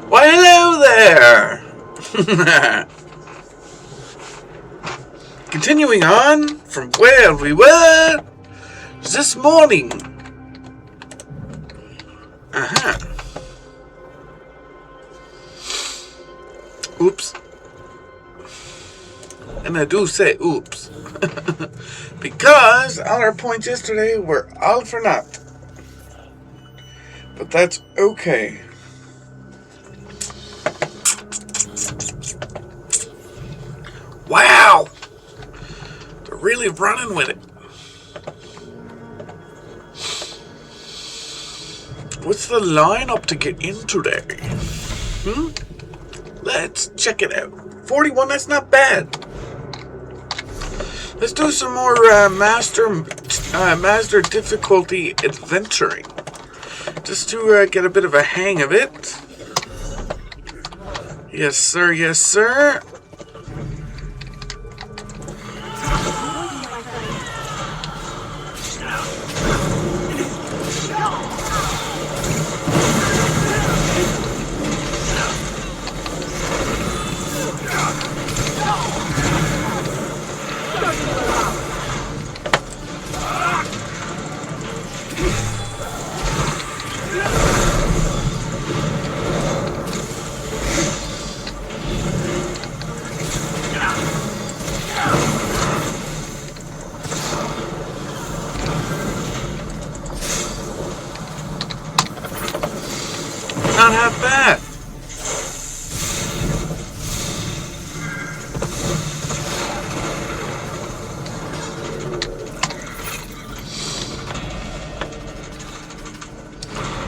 Why, hello there! Continuing on from where we were this morning. Oops. And I do say oops. Because all our points yesterday were all for naught. But that's okay. Wow! They're really running with it. What's the lineup to get in today? Let's check it out. 41, that's not bad. Let's do some more master difficulty adventuring. Just to get a bit of a hang of it. Yes, sir, yes, sir. Not half bad.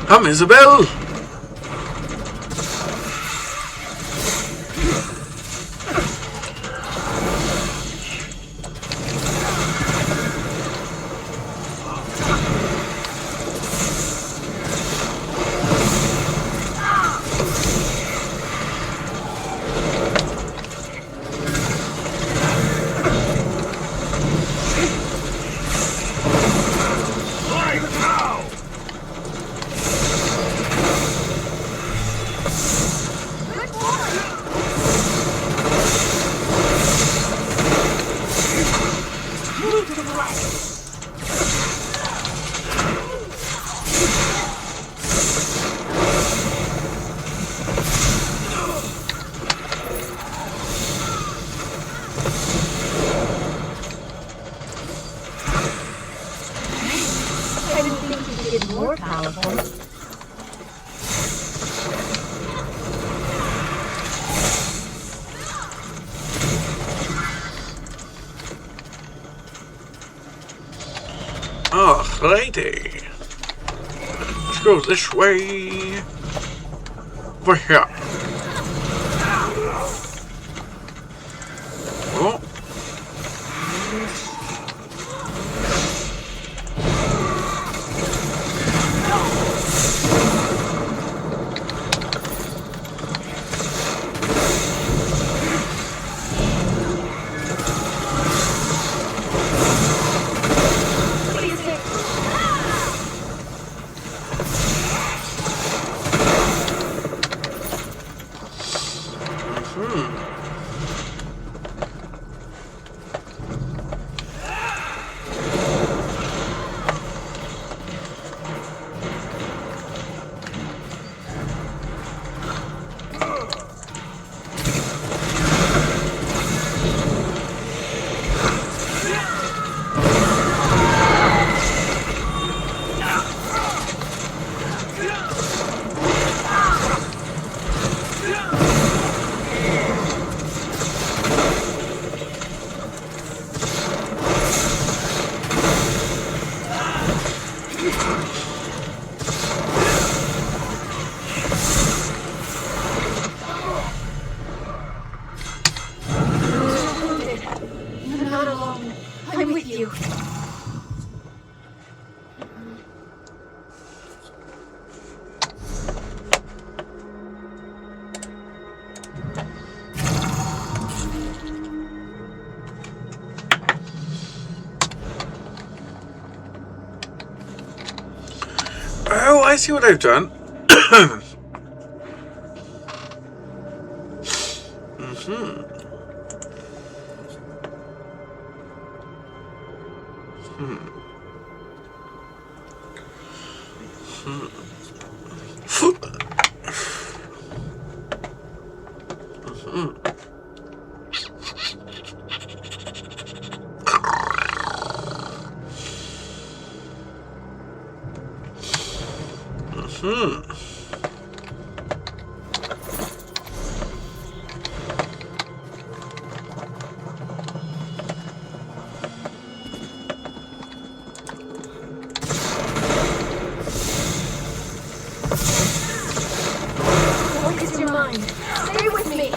Come, Isabel. More powerful. Alrighty. Let's go this way. Over here. Oh. You're not alone. I'm with you. Oh, I see what I've done. Focus your mind. Stay with me.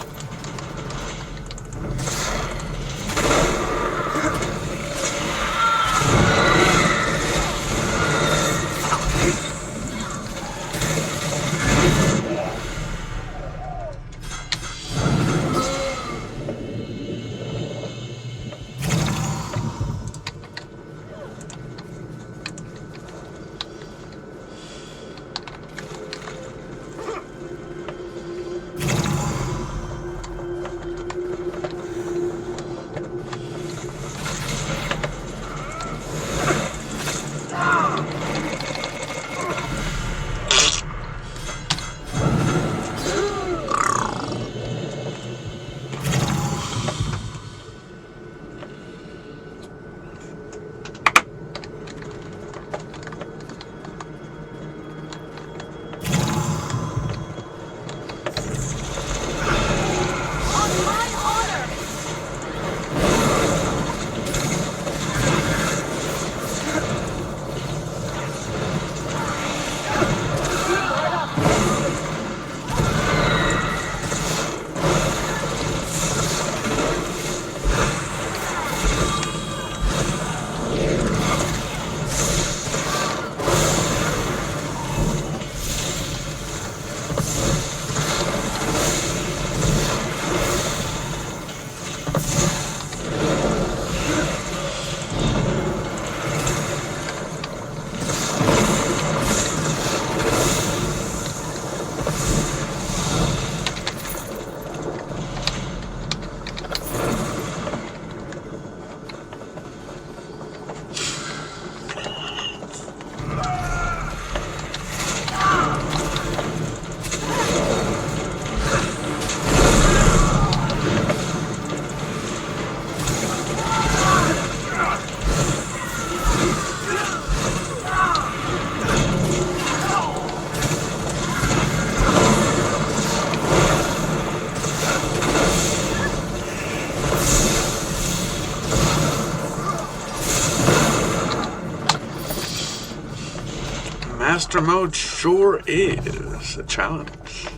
Master mode sure is a challenge.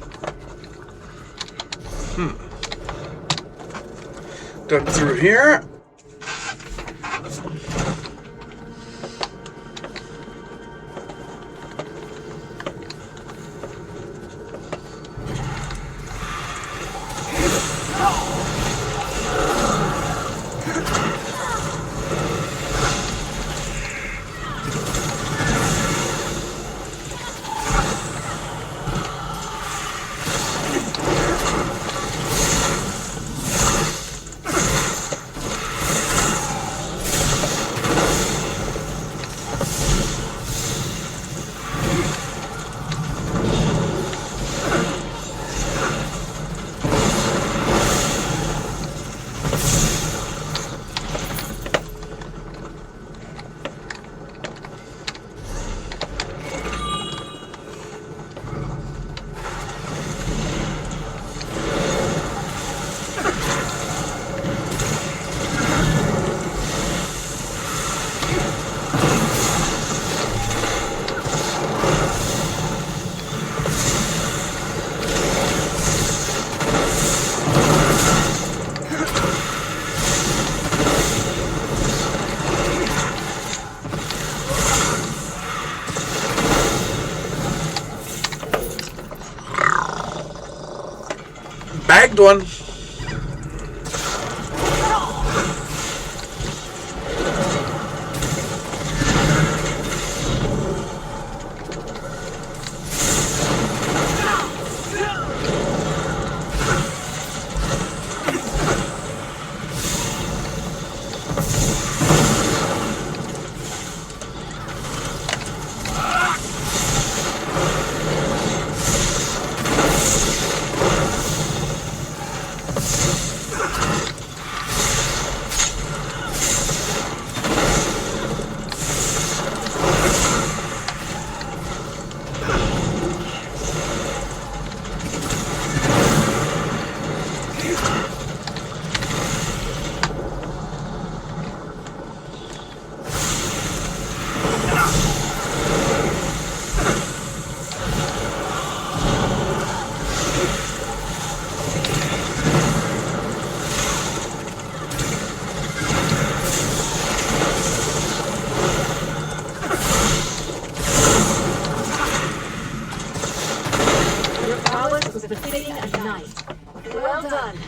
Dug through here. Bagged one. was the thing at night. Well done.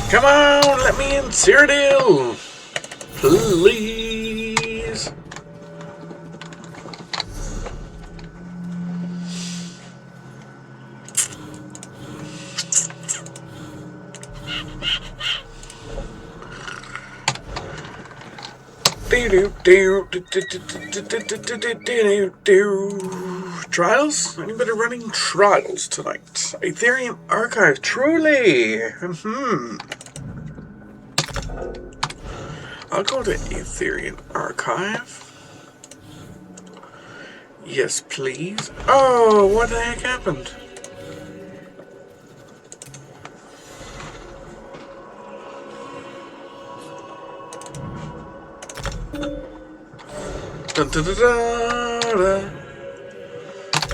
Come on, let me in, Cyrodiil! Please! Trials? Anybody running trials tonight? Ethereum Archive, truly! I'll go to Ethereum Archive. Yes, please. Oh, what the heck happened? Dun, dun, dun, dun, dun.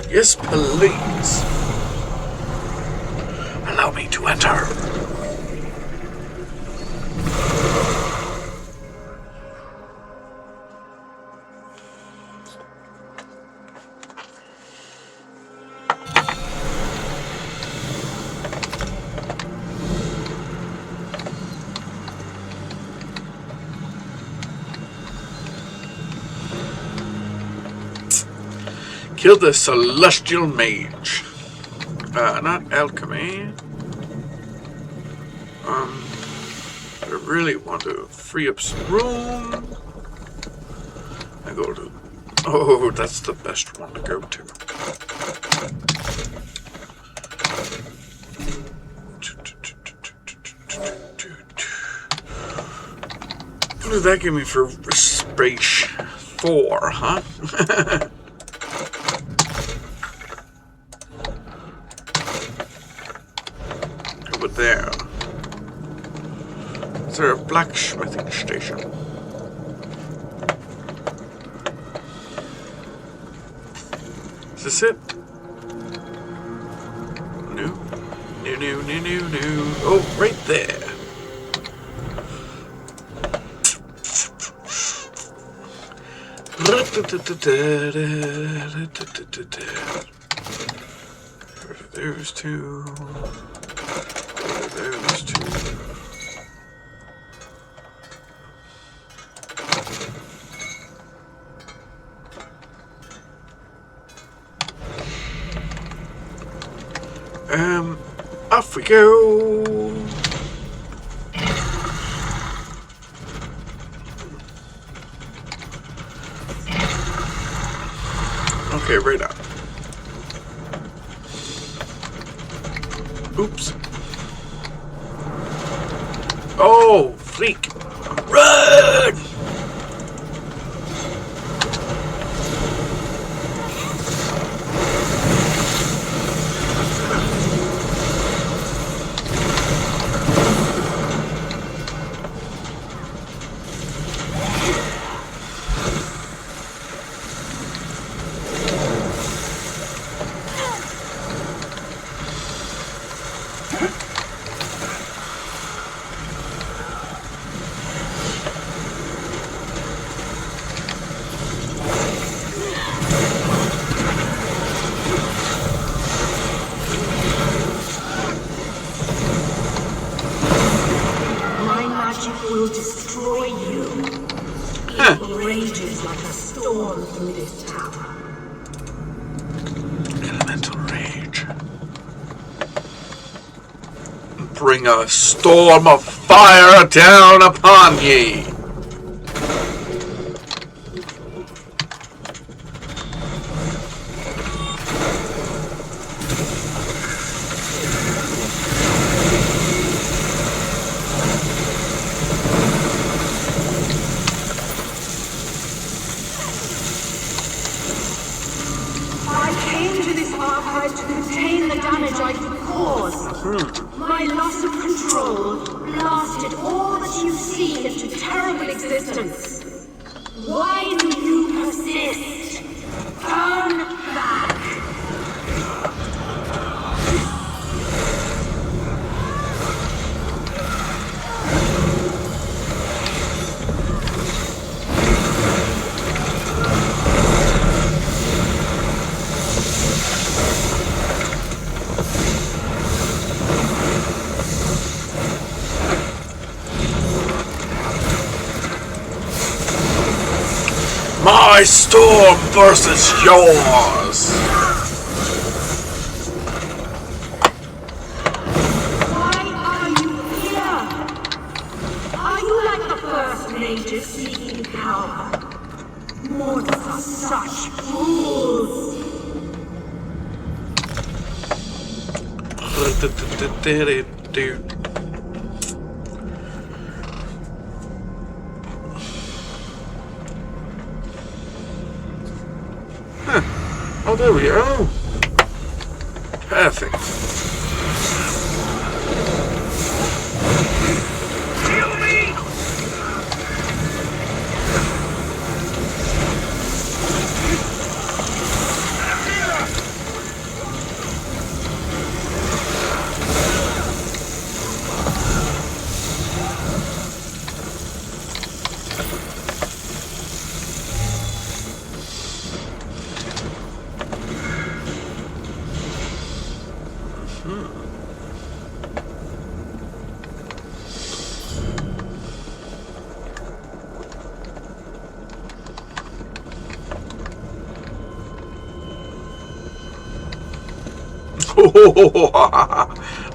Yes, please. Allow me to enter. Kill the Celestial Mage. Not alchemy. I really want to free up some room. I go to... Oh, that's the best one to go to. What did that give me for space? 4, huh? Over there. Is there a blacksmithing station? Is this it? No. No. Oh, right there. There's two. There's two. Off we go. Okay, right up. Oops. Oh, freak. Run! Will destroy you. It rages like a storm through this tower. Elemental rage. Bring a storm of fire down upon ye. To contain the damage I could cause. My loss of control blasted all that you see into terrible existence. Why do you persist? Turn back. My storm versus yours! Why are you here? Are you like the first mages seeking power? Mortals are such fools! Oh, there we go. Perfect.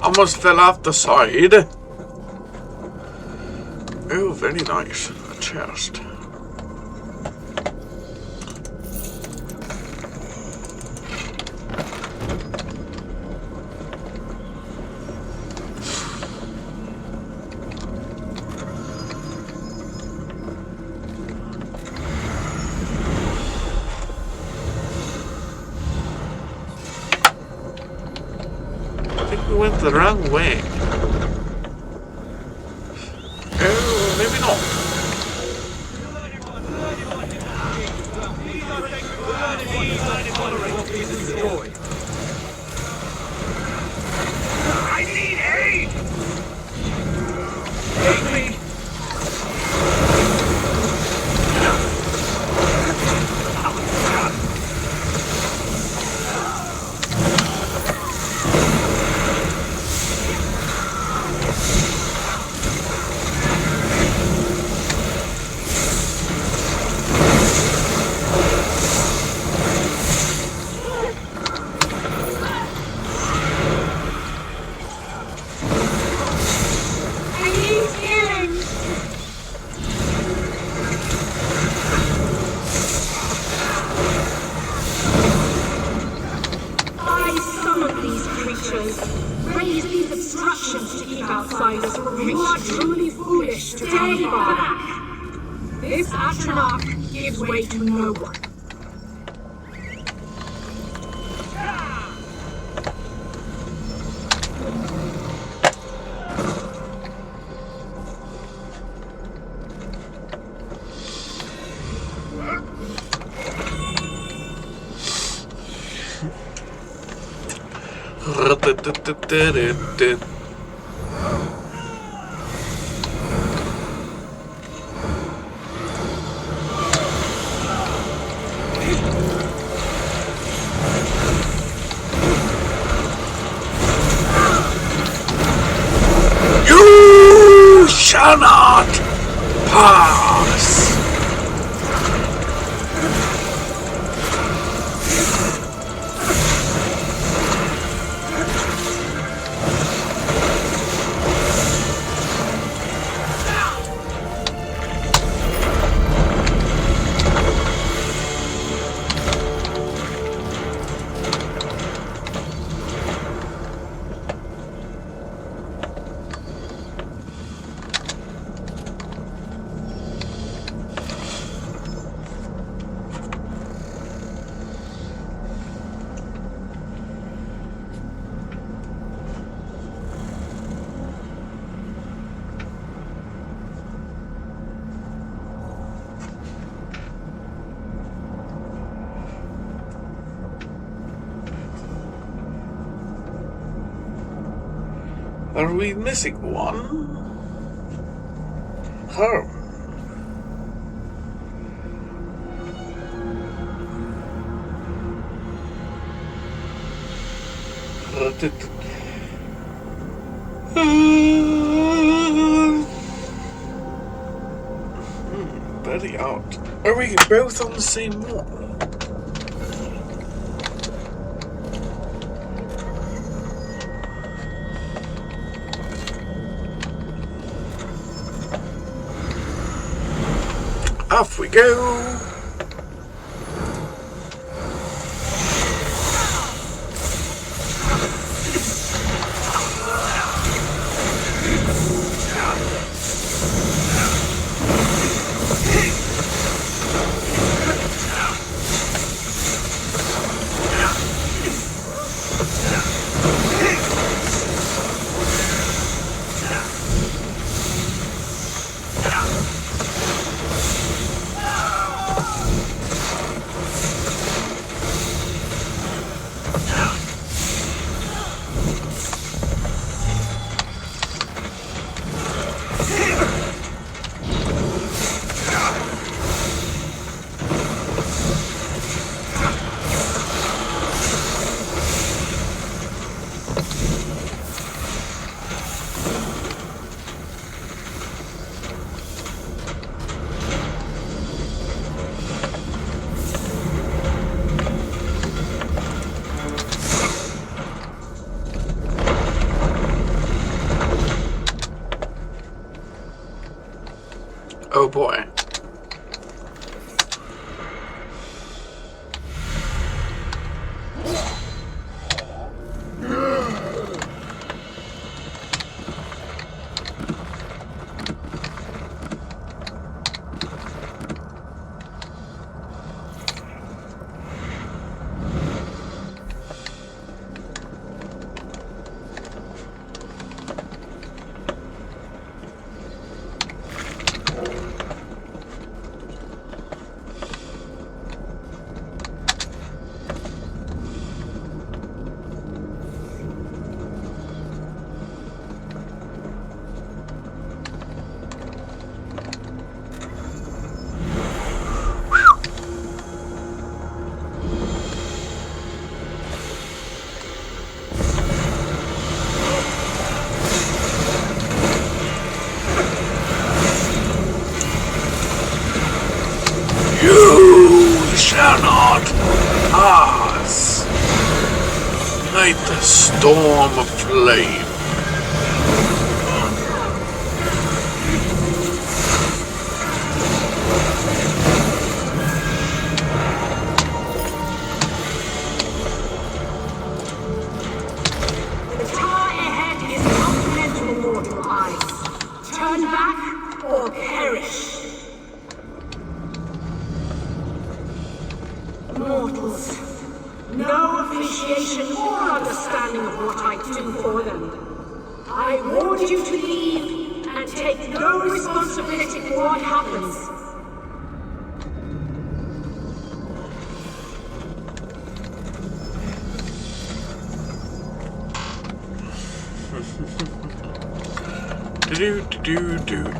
Almost fell off the side. Oh, very nice. A chest. We went the wrong way. Oh, maybe not. I need aid! Aid me! Raise these obstructions to keep outsiders from reaching. You are truly foolish to stay back. This Atronach gives way to no one. You shall not pass. Are we missing one? Oh. bloody out. Are we both on the same wall? Off we go! Oh boy. You shall not pass. Ignite the storm of flame. The tower ahead is unmeasurable mortal eyes. Turn back or perish. Mortals, no appreciation or understanding of what I do for them. I warned you to leave and take no responsibility for what happens. Do.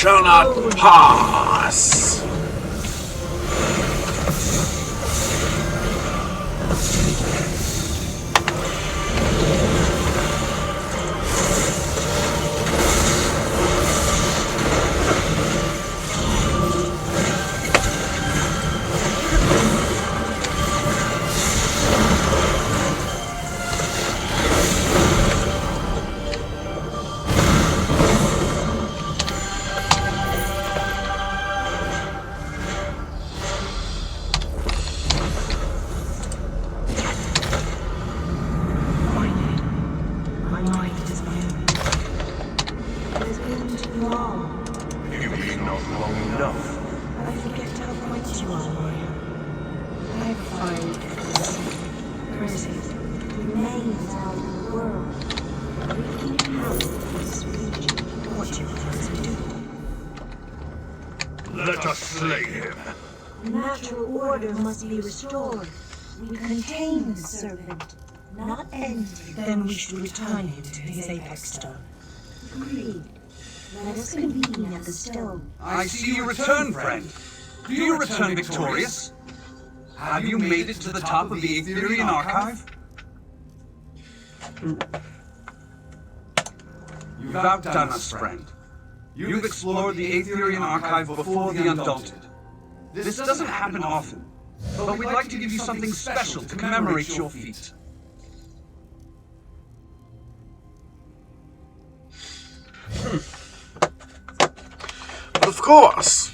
shall not pass. Let us slay him. Natural order must be restored. We contain the serpent, not end him. Then we should return him to his apex stone. Agreed. Let us convene at the stone. I see you return, friend. Do you return victorious? Have you made it to the top of the Aetherian archive? You've outdone us, friend. You've explored the Aetherian archive before the Undaunted. This doesn't happen often, but we'd like to give you something special to commemorate your feat. But of course.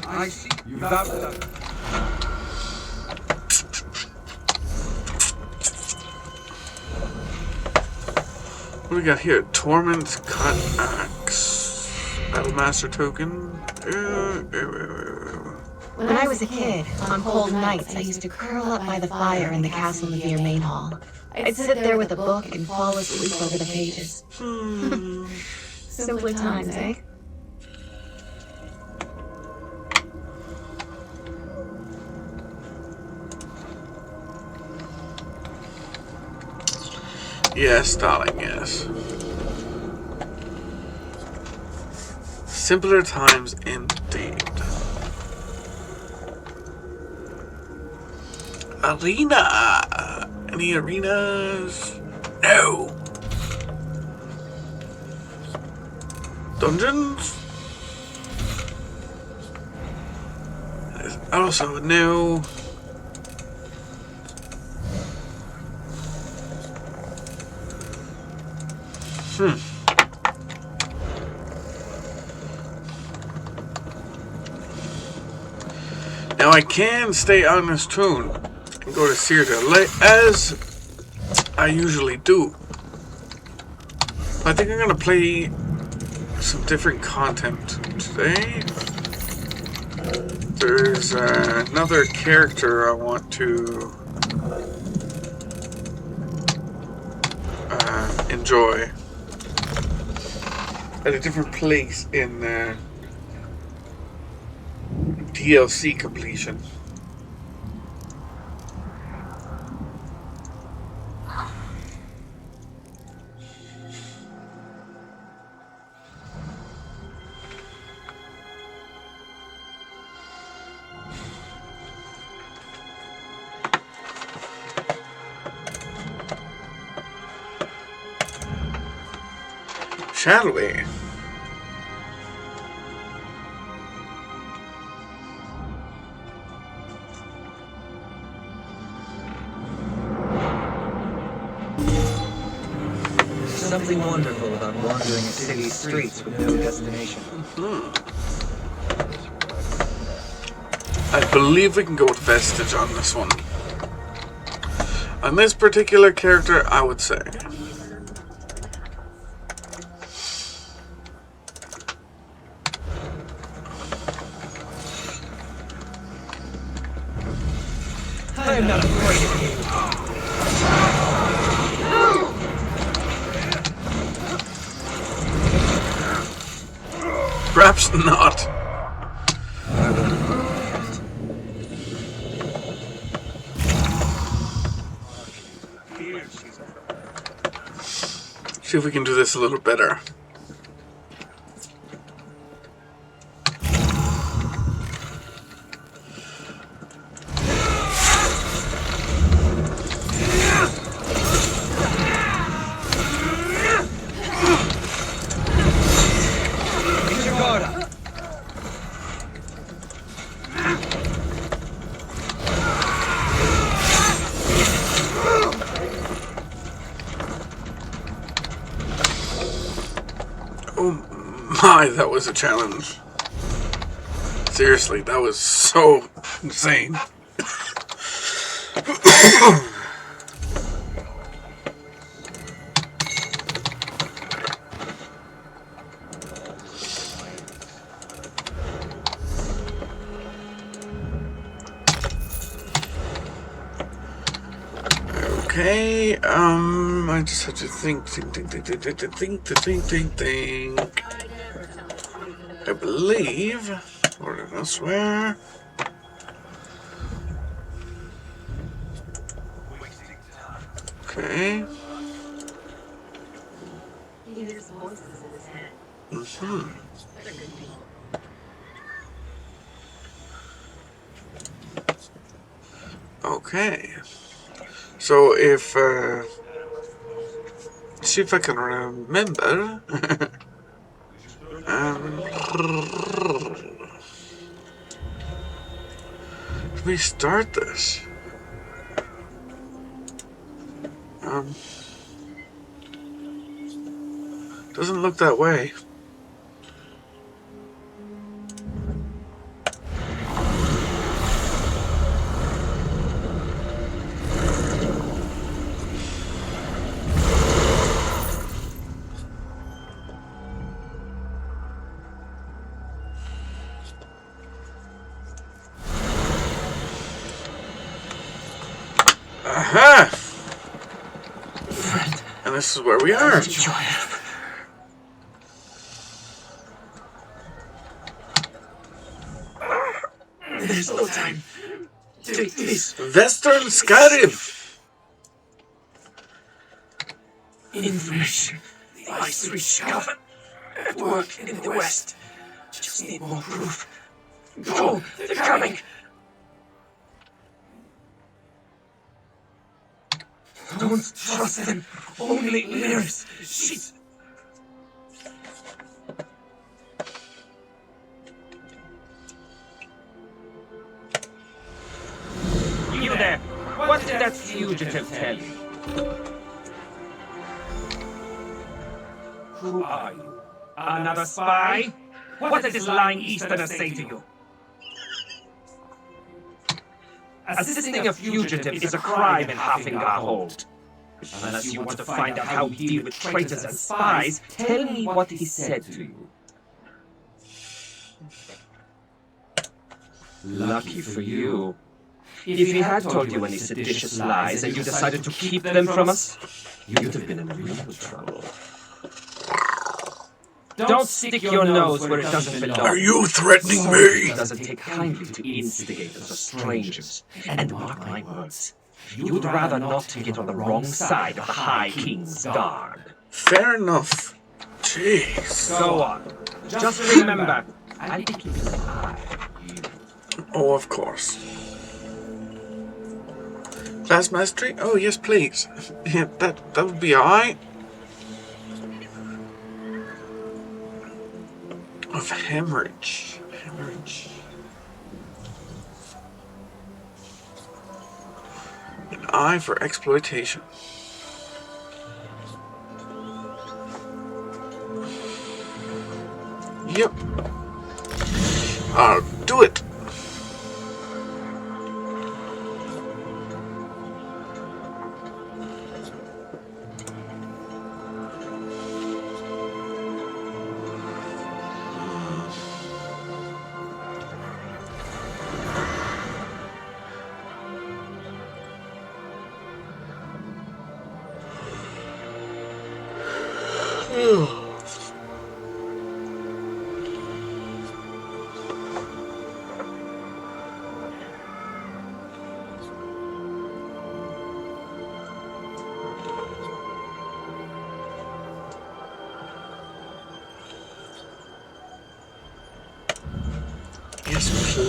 I see you've outdone. What do we got here? Torment Cut Axe. Battlemaster token. When I was a kid, on cold nights, I used to curl up by the fire in the Castle Levere main hall. I'd sit there with a book and fall asleep over the pages. Simpler times, eh? Yes, darling, yes. Simpler times indeed. Arena! Any arenas? No! Dungeons? Also, no. Now I can stay on this tune and go to Cyrda, as I usually do. I think I'm going to play some different content today. There's another character I want to enjoy at a different place in DLC completion. Shall we? Something wonderful about wandering a city's streets with no destination. I believe we can go with Vestige on this one. On this particular character, I would say. I am not afraid of you. Perhaps not. See if we can do this a little better. My, that was a challenge. Seriously, that was so insane. Okay, I just have to think. I believe, or did I swear? Okay. Okay. So if, see if I can remember. Restart this. Doesn't look that way. Aha! And this is where we are. There's no time. Take this. Western Skyrim. Information. The Ice Reach government at work in the West. Just need more proof. Go, they're coming. Don't trust them. Only Lyris. She's... You there! What did that fugitive tell you? Who are you? Another spy? What did this lying Easterner say to you? Assisting a fugitive is a crime in Haffingar Hold. Unless you want to find out how we deal with traitors and spies, tell me what he said to you. Lucky for you. If he had told you any seditious lies and you decided to keep them from us, you'd have been in real trouble. Don't stick your nose where it doesn't belong. Are you threatening me? It doesn't take kindly to instigators or strangers. And mark my words, you'd rather not get on the wrong side of the High King's guard. Fair enough. Jeez. Go on. Just remember, I'll be keeping an eye on you. Oh, of course. Class mastery? Oh, yes, please. Yeah, that would be alright. Of hemorrhage. Hemorrhage. An eye for exploitation. Yep. I'll do it.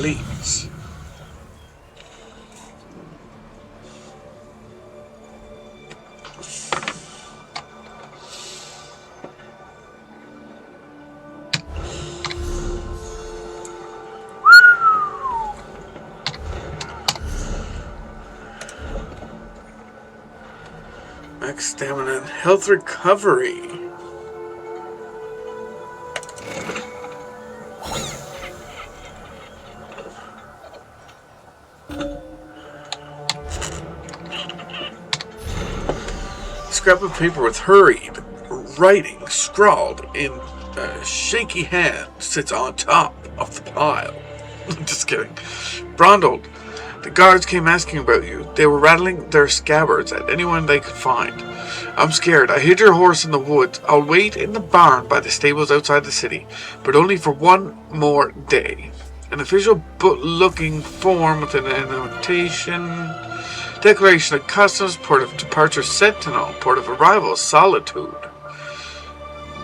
leads. Max stamina and health recovery. Scrap of paper with hurried writing scrawled in a shaky hand sits on top of the pile. Just kidding. Brondled. The guards came asking about you. They were rattling their scabbards at anyone they could find. I'm scared. I hid your horse in the woods. I'll wait in the barn by the stables outside the city, but only for one more day. An official looking form with an annotation. Declaration of Customs, Port of Departure Sentinel, Port of Arrival Solitude.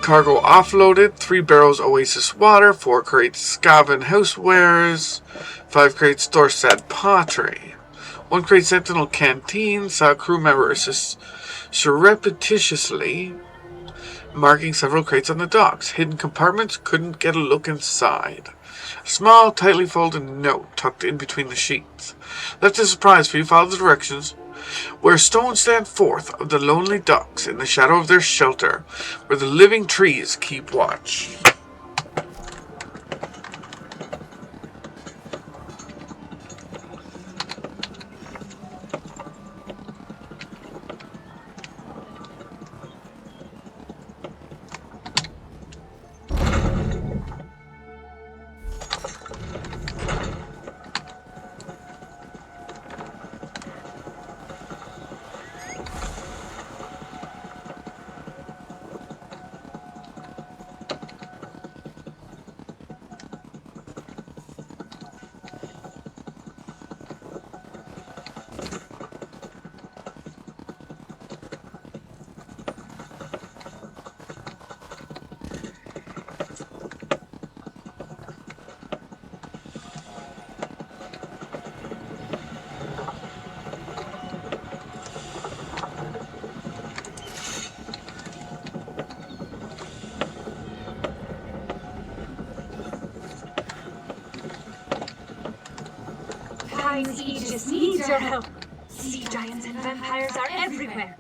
Cargo offloaded, 3 barrels Oasis water, 4 crates Scaven housewares, 5 crates Storsad pottery, 1 crate Sentinel canteen, saw a crew member surreptitiously marking several crates on the docks. Hidden compartments, couldn't get a look inside. A small, tightly folded note tucked in between the sheets. Left a surprise for you, follow the directions. Where stones stand forth of the lonely docks in the shadow of their shelter, where the living trees keep watch. Aegis needs our help. Sea giants and vampires are everywhere.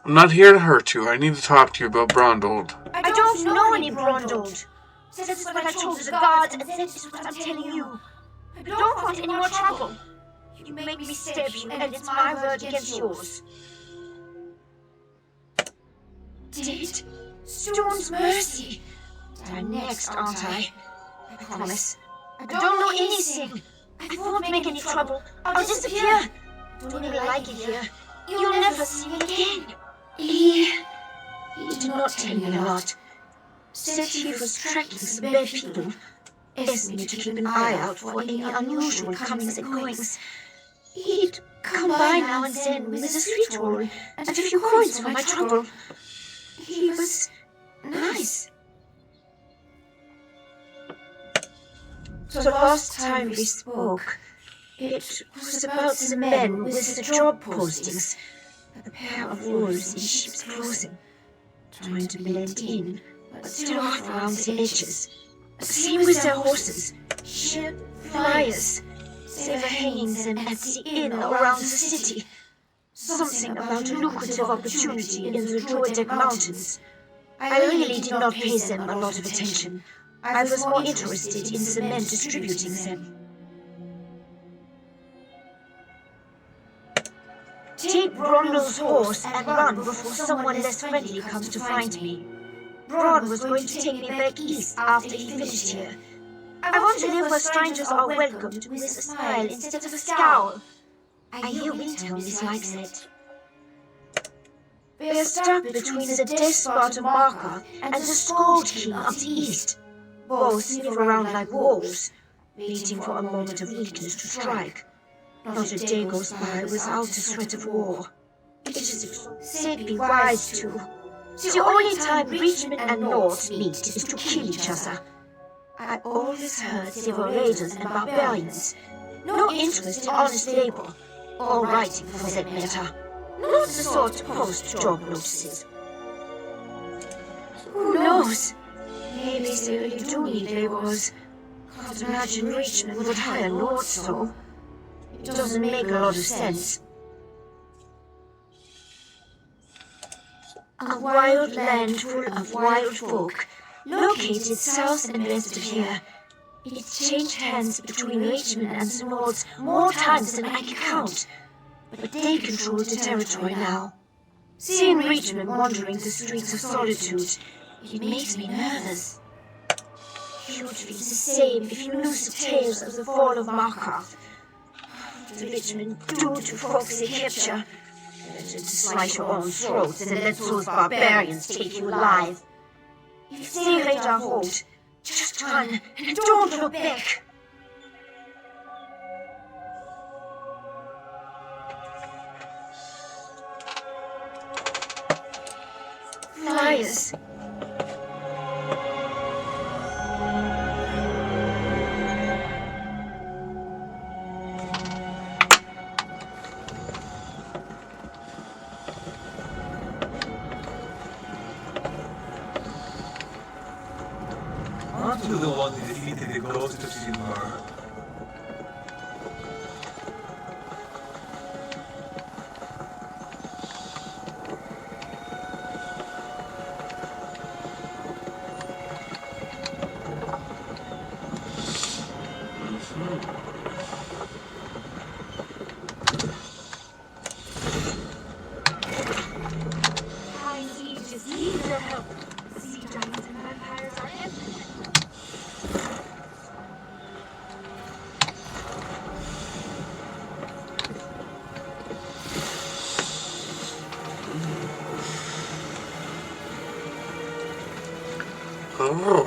I'm not here to hurt you. I need to talk to you about Brondled. I don't know any Brondled. This is what I told the guards, and this is what I'm telling you. I don't want any more trouble. You make me stab you, and it's my word against yours. Dead? Stone's mercy. I'm next, aren't I? I promise. I don't know anything. I won't make any trouble. I'll disappear. Don't really like it here. You'll never see me again. He did not tell me a lot. Said he was tracking some bad people. Asked me to keep an eye out for any unusual comings and goings. He'd come by now and then with a sweet roll and a few coins for my trouble. He was nice. The last time we spoke, it was about the men with the job postings, a pair of wolves in sheep's clothing, trying to blend in, but still off around the edges. Same with their horses, sheer flyers. They were hanging them at the inn around the city. Something about a lucrative opportunity in the Druidic Mountains. I really did not pay them a lot of attention. I was more interested in the men distributing them. Take Brondle's horse and run before someone less friendly comes to find me. Braun was going to take me back east after he finished here. I want to live where strangers are welcomed with a smile instead of a scowl. I hear Windhelm is like that. We're stuck between the despot of Markov and the Scold King of the East. Both live around like wolves, waiting for a moment of weakness to strike. Not a day goes by without the threat of war. It is they'd be wise to. The only time Richmond and North meet is to kill each other. I always heard they were raiders and barbarians. No interest in honest labor, or writing for that matter. Not the sort to post job notices. Who knows? Maybe they really do need laborers. Can't imagine Richmond would hire North though. It doesn't make a lot of sense. A wild land full of wild folk, located south and west of here. It changed hands between Richmond and the Nords more times than I can count. But they control the territory now. Seeing Richmond wandering the streets of Solitude, it makes me nervous. You'd feel the same if you knew the tales of the fall of Markov. What did Richmond do to folks they capture? Better to slice your own throats and let those barbarians take you alive. If they raid our hold, just run and don't look back. Flyers. Aren't you the one who defeated the ghost of Silmar? Oh.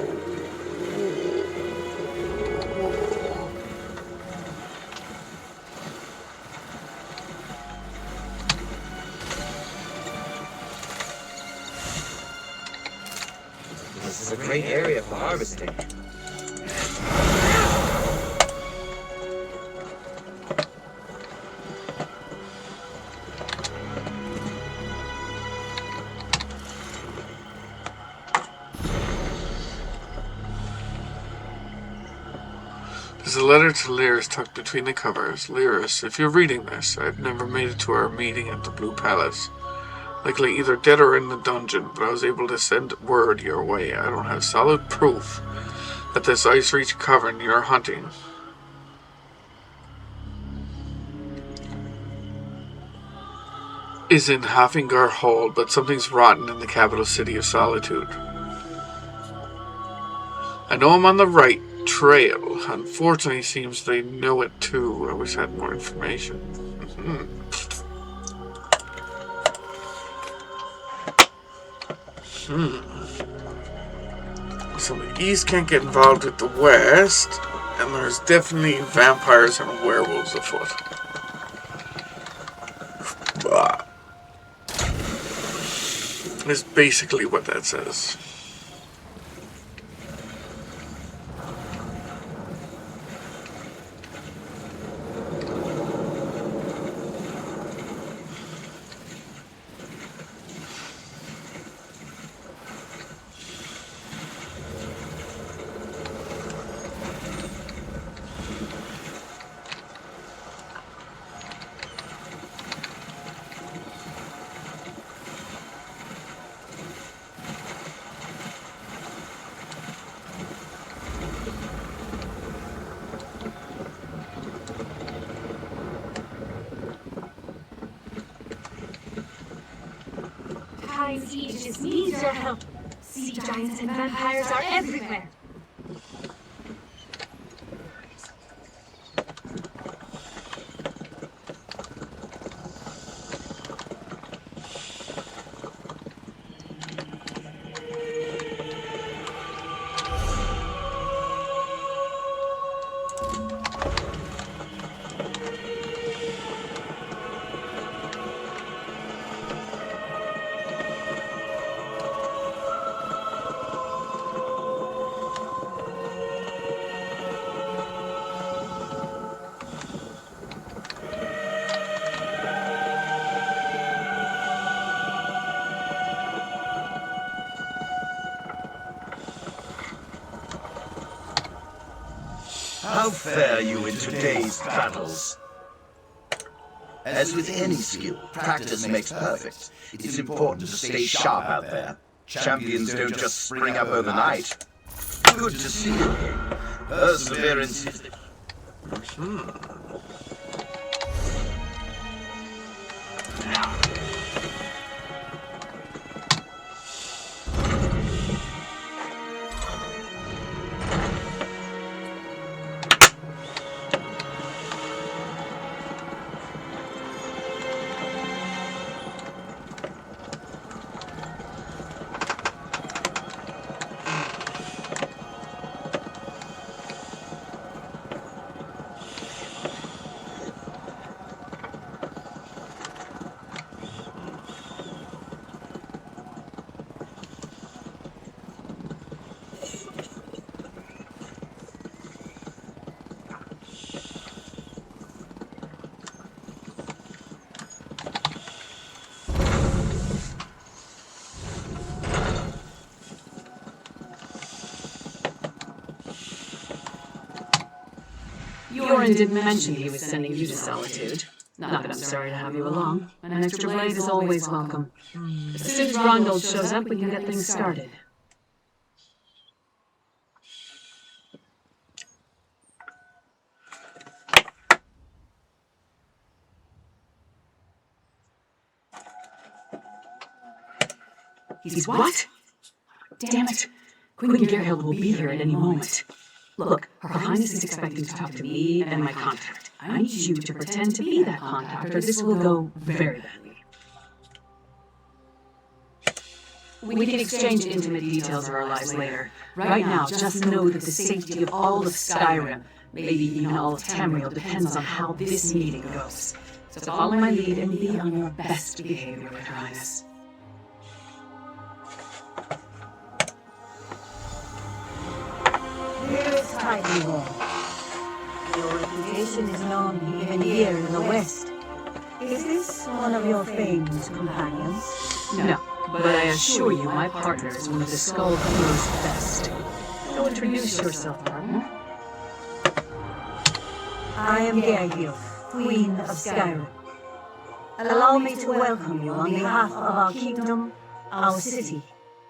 This is a great area for harvesting. There's a letter to Lyris tucked between the covers. Lyris, if you're reading this, I've never made it to our meeting at the Blue Palace. Likely either dead or in the dungeon, but I was able to send word your way. I don't have solid proof that this Ice Reach cavern you're hunting is in Hafingar Hall, but something's rotten in the capital city of Solitude. I know I'm on the right trail. Unfortunately, seems they know it too. I wish I had more information. So the East can't get involved with the West, and there's definitely vampires and werewolves afoot. Is basically what that says. Times Aegis needs your help. Sea giants and vampires are everywhere. How fare you in today's battles? As with any skill, practice makes perfect. It's important to stay sharp out there. Champions don't just spring up overnight. Good to see you. Perseverance is... Yoren didn't mention he was sending you to Solitude. Not that I'm sorry to have you along. An extra blade is always welcome. As soon as Rongold shows up, we can get things started. He's what? Damn it. Queen Gerhild will be here at any moment. Look, Her Highness is expecting to talk to me and my contact. I need you to pretend to be that contact, or this will go very badly. We can exchange intimate details of our lives later. Right now, just know that the safety of all of Skyrim, maybe even all of Tamriel, depends on how this meeting goes. So follow my lead and be on your best behavior with Her Highness. Here is Tidy Wall. Your reputation is known even here in the West. Is this one of your famed companions? No, but I assure you my partner is one of the Skull Crew's best. Go introduce yourself, partner. I am Gerhild, Queen of Skyrim. Allow me to welcome you on behalf of our kingdom, our city,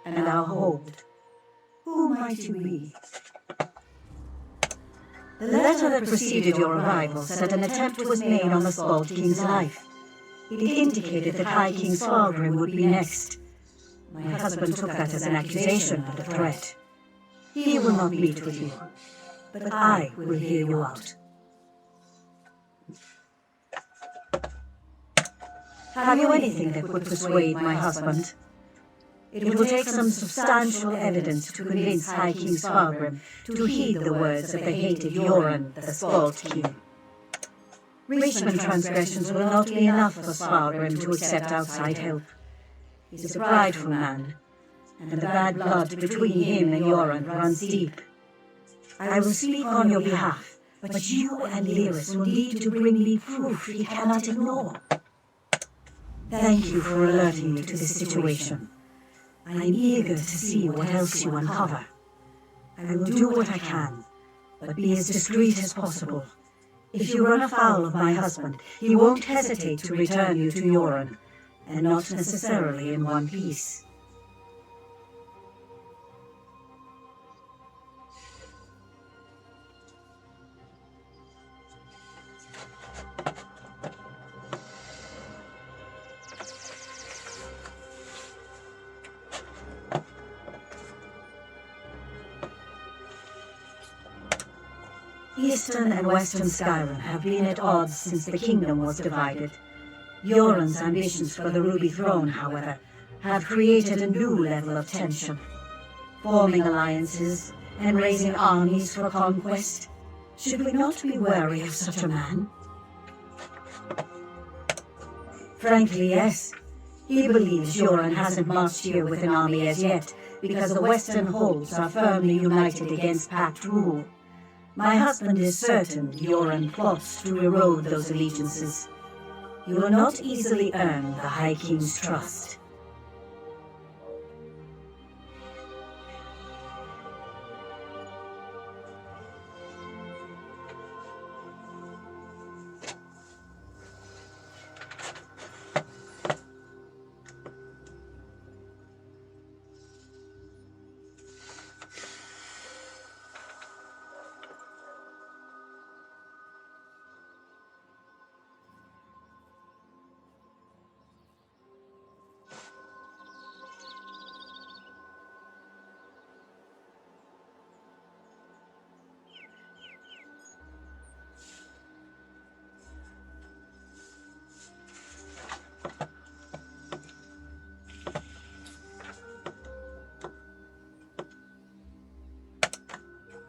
and our hold. Who might you be? The letter that preceded your arrival said an attempt was made on the Spald King's life. It indicated that High King Svalgrim would be next. My husband took that as an accusation and a threat. He will not meet with you, but I will hear you out. Have you anything that would persuade my husband? It will take some substantial evidence to convince High King Svalgrim to heed the words of the hated Yoren, the Spald King. Richmond transgressions will not be enough for Svalgrim to accept outside help. He's a prideful man, and the bad blood between him and Yoren runs deep. I will speak on your behalf, but you and Lyris will need to bring me proof he cannot ignore. Thank you for alerting me to this situation. I am eager to see what else you uncover. I will do what I can, but be as discreet as possible. If you run afoul of my husband, he won't hesitate to return you to Yoren, and not necessarily in one piece. Eastern and Western Skyrim have been at odds since the kingdom was divided. Yoren's ambitions for the Ruby Throne, however, have created a new level of tension. Forming alliances and raising armies for conquest. Should we not be wary of such a man? Frankly, yes. He believes Yoren hasn't marched here with an army as yet, because the Western holds are firmly united against Pact rule. My husband is certain Yoren plots to erode those allegiances. You will not easily earn the High King's trust.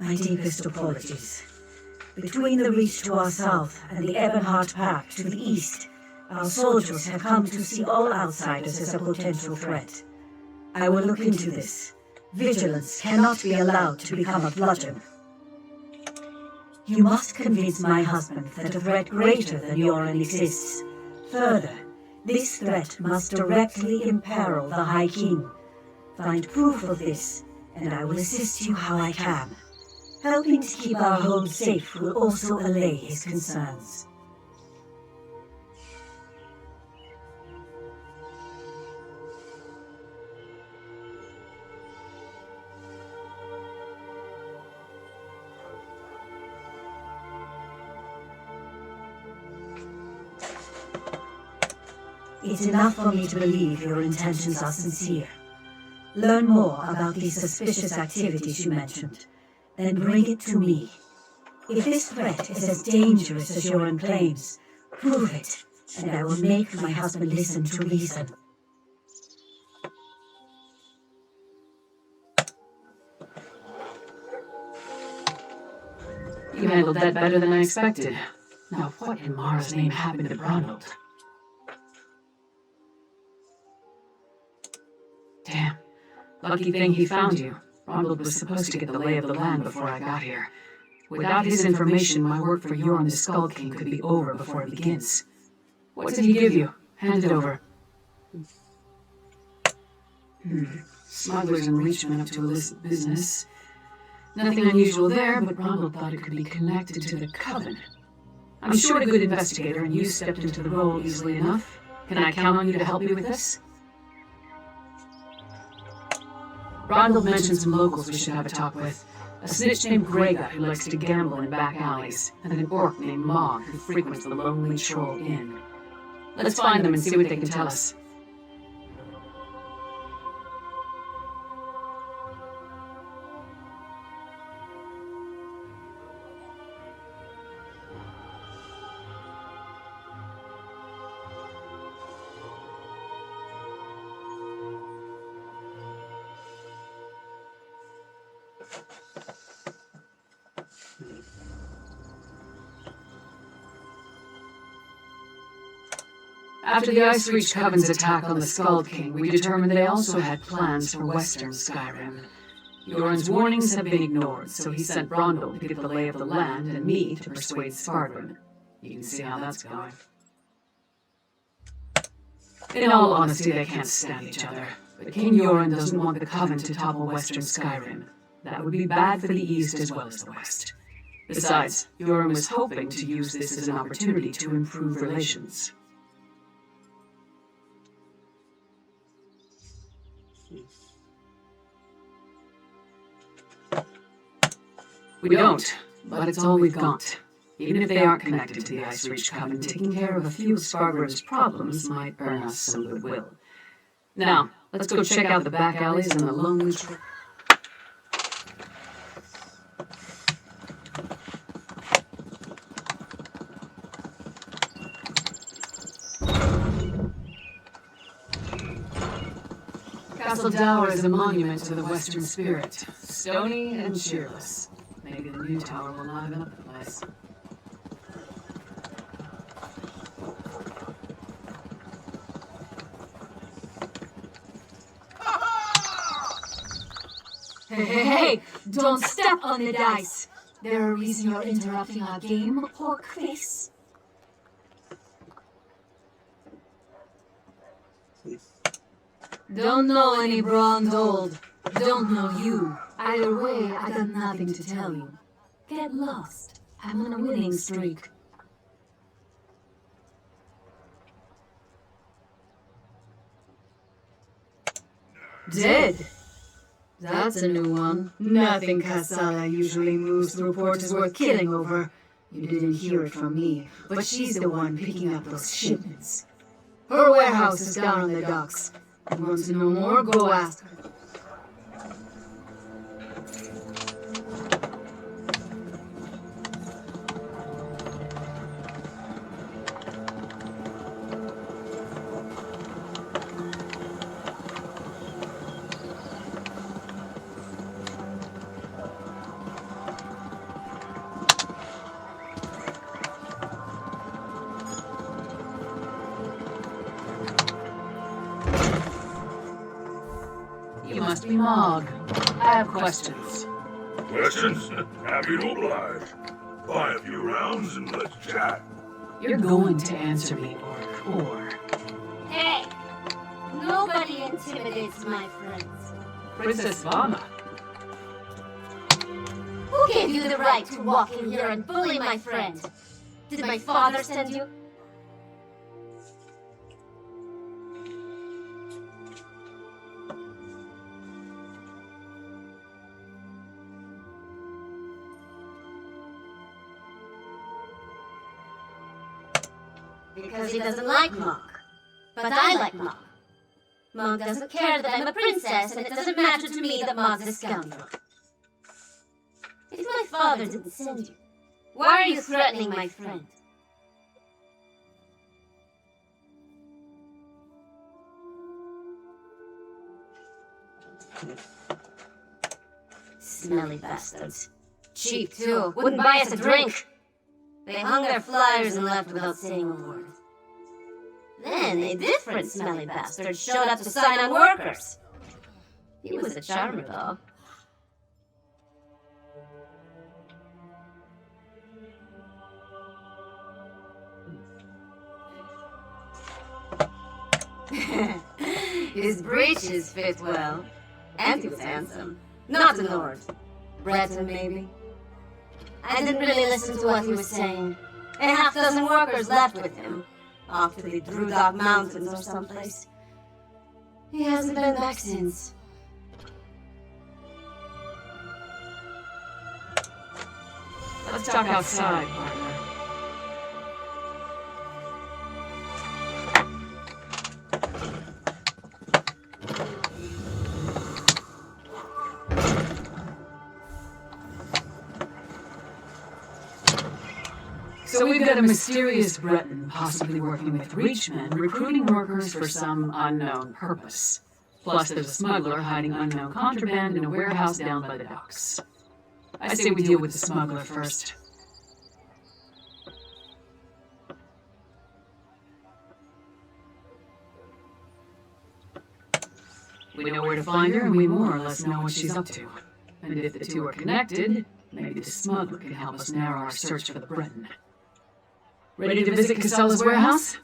My deepest apologies. Between the Reach to our south and the Ebonheart Pact to the east, our soldiers have come to see all outsiders as a potential threat. I will look into this. Vigilance cannot be allowed to become a bludgeon. You must convince my husband that a threat greater than Yoren exists. Further, this threat must directly imperil the High King. Find proof of this, and I will assist you how I can. Helping to keep our hold safe will also allay his concerns. It's enough for me to believe your intentions are sincere. Learn more about these suspicious activities you mentioned. Then bring it to me. If this threat is as dangerous as Yoren claims, prove it, and I will make my husband listen to reason. You handled that better than I expected. Now what in Mara's name happened to Ronald? Damn. Lucky thing he found you. Ronald was supposed to get the lay of the land before I got here. Without his information, my work for Yoren the Skull King could be over before it begins. What did he give you? Hand it over. Smugglers and Reachmen up to illicit business. Nothing unusual there, but Ronald thought it could be connected to the Coven. I'm sure a good investigator, and you stepped into the role easily enough. Can I count on you to help me with this? Ronald mentioned some locals we should have a talk with. A snitch named Grega who likes to gamble in back alleys, and an orc named Mog who frequents the Lonely Troll Inn. Let's find them and see what they can tell us. After the Ice Reach Coven's attack on the Skald King, we determined they also had plans for Western Skyrim. Yoren's warnings have been ignored, so he sent Brondel to get the lay of the land and me to persuade Spargrim. You can see how that's going. In all honesty, they can't stand each other. But King Yoren doesn't want the Coven to topple Western Skyrim. That would be bad for the East as well as the West. Besides, Yoren was hoping to use this as an opportunity to improve relations. We don't, but it's all we've got. Even if they aren't connected to the Ice Reach Coven, taking care of a few of Spargrim's problems might earn us some goodwill. Now, let's go check out the back alleys and the lonely Castle Dower is a monument to the Western spirit, stony and cheerless. Maybe the new tower will liven up the place. Hey, don't step on the dice. There a reason you're interrupting our game, pork face? Don't know any Brondel. Don't know you. Either way, I got nothing to tell you. Get lost. I'm on a winning streak. Dead? That's a new one. Nothing Kasala usually moves the report is worth killing over. You didn't hear it from me, but she's the one picking up those shipments. Her warehouse is down on the docks. You want to know more? Go ask her. You must be Mog. I have questions. Questions? Happy to oblige. Buy a few rounds and let's chat. You're going to answer me, Orc, or... Hey! Nobody intimidates my friends. Princess Vana. Who gave you the right to walk in here and bully my friend? Did my father send you? Because he doesn't like Mog. But I like Mog. Mog doesn't care that I'm a princess, and it doesn't matter to me that Mog's a scoundrel. If my father didn't send you, why are you threatening my friend? Smelly bastards. Cheap, too. Wouldn't buy us a drink. They hung their flyers and left without saying a word. Then a different smelly bastard showed up to sign on workers. He was a charmer, though. His breeches fit well. And he was handsome. Not a lord. Breton, maybe. I didn't really listen to what he was saying. A half-dozen workers left with him. Off to the Drudog Mountains or someplace. He hasn't been back since. Let's talk outside, partner. So we've got a mysterious Breton possibly working with Reachmen, recruiting workers for some unknown purpose. Plus there's a smuggler hiding unknown contraband in a warehouse down by the docks. I say we deal with the smuggler first. We know where to find her, and we more or less know what she's up to. And if the two are connected, maybe the smuggler can help us narrow our search for the Breton. Ready to visit Casella's warehouse?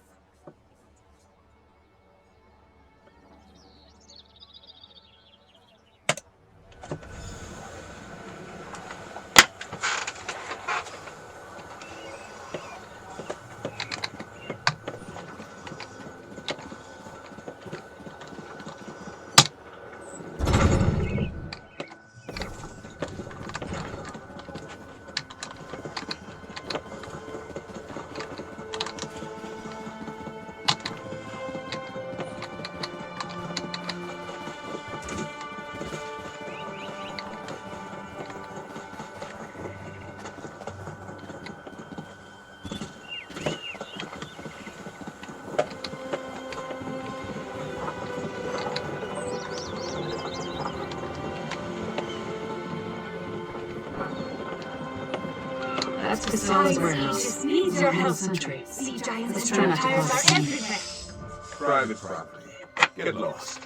That's Casella's warehouse. Needs our help, sentry. Let's try not to cause a scene. Private property. Get lost.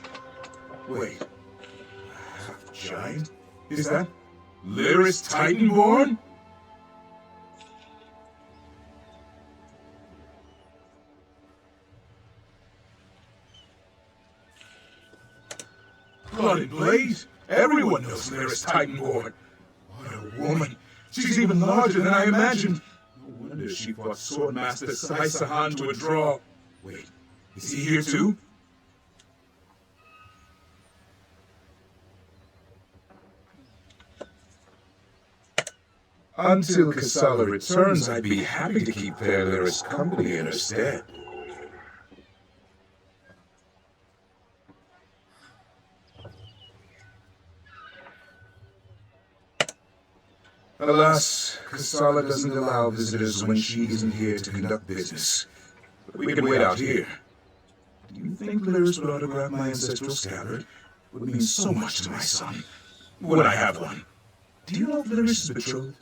Wait. Giant? Is that Lyris Titanborn? Blood and Blaze? Everyone knows Lyris Titanborn. What a woman. She's even larger than I imagined. No wonder she fought Swordmaster Sai Sahan to a draw. Wait, is he here too? Until Casala returns, I'd be happy to keep fair Lyris company in her stead. Alas, Casala doesn't allow visitors when she isn't here to conduct business. But we can wait out here. Do you think Lyris would autograph my ancestral scabbard? It would mean so much to my son. When I have one. Do you know if Lyris is betrothed?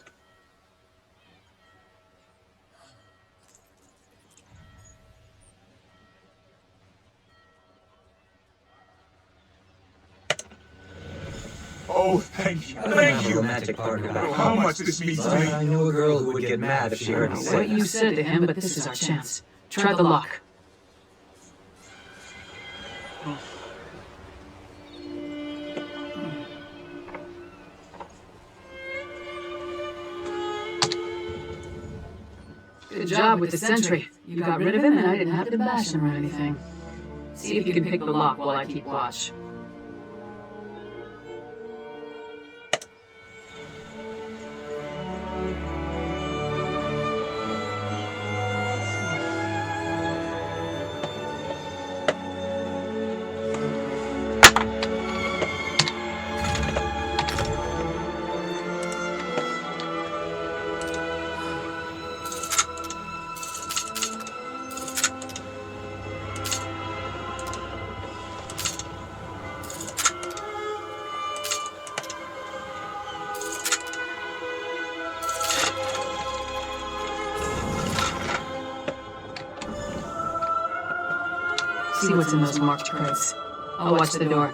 Oh, thank you. Thank you. Romantic part about Oh, how much this means to me. I know a girl who would get mad if she heard me What say you said to him, but this is our chance. Try the lock. Good job with the sentry. You got rid of him and I didn't have to bash him or anything. See if you can pick the lock while I keep watch. See what's in those marked crates. I'll watch the door.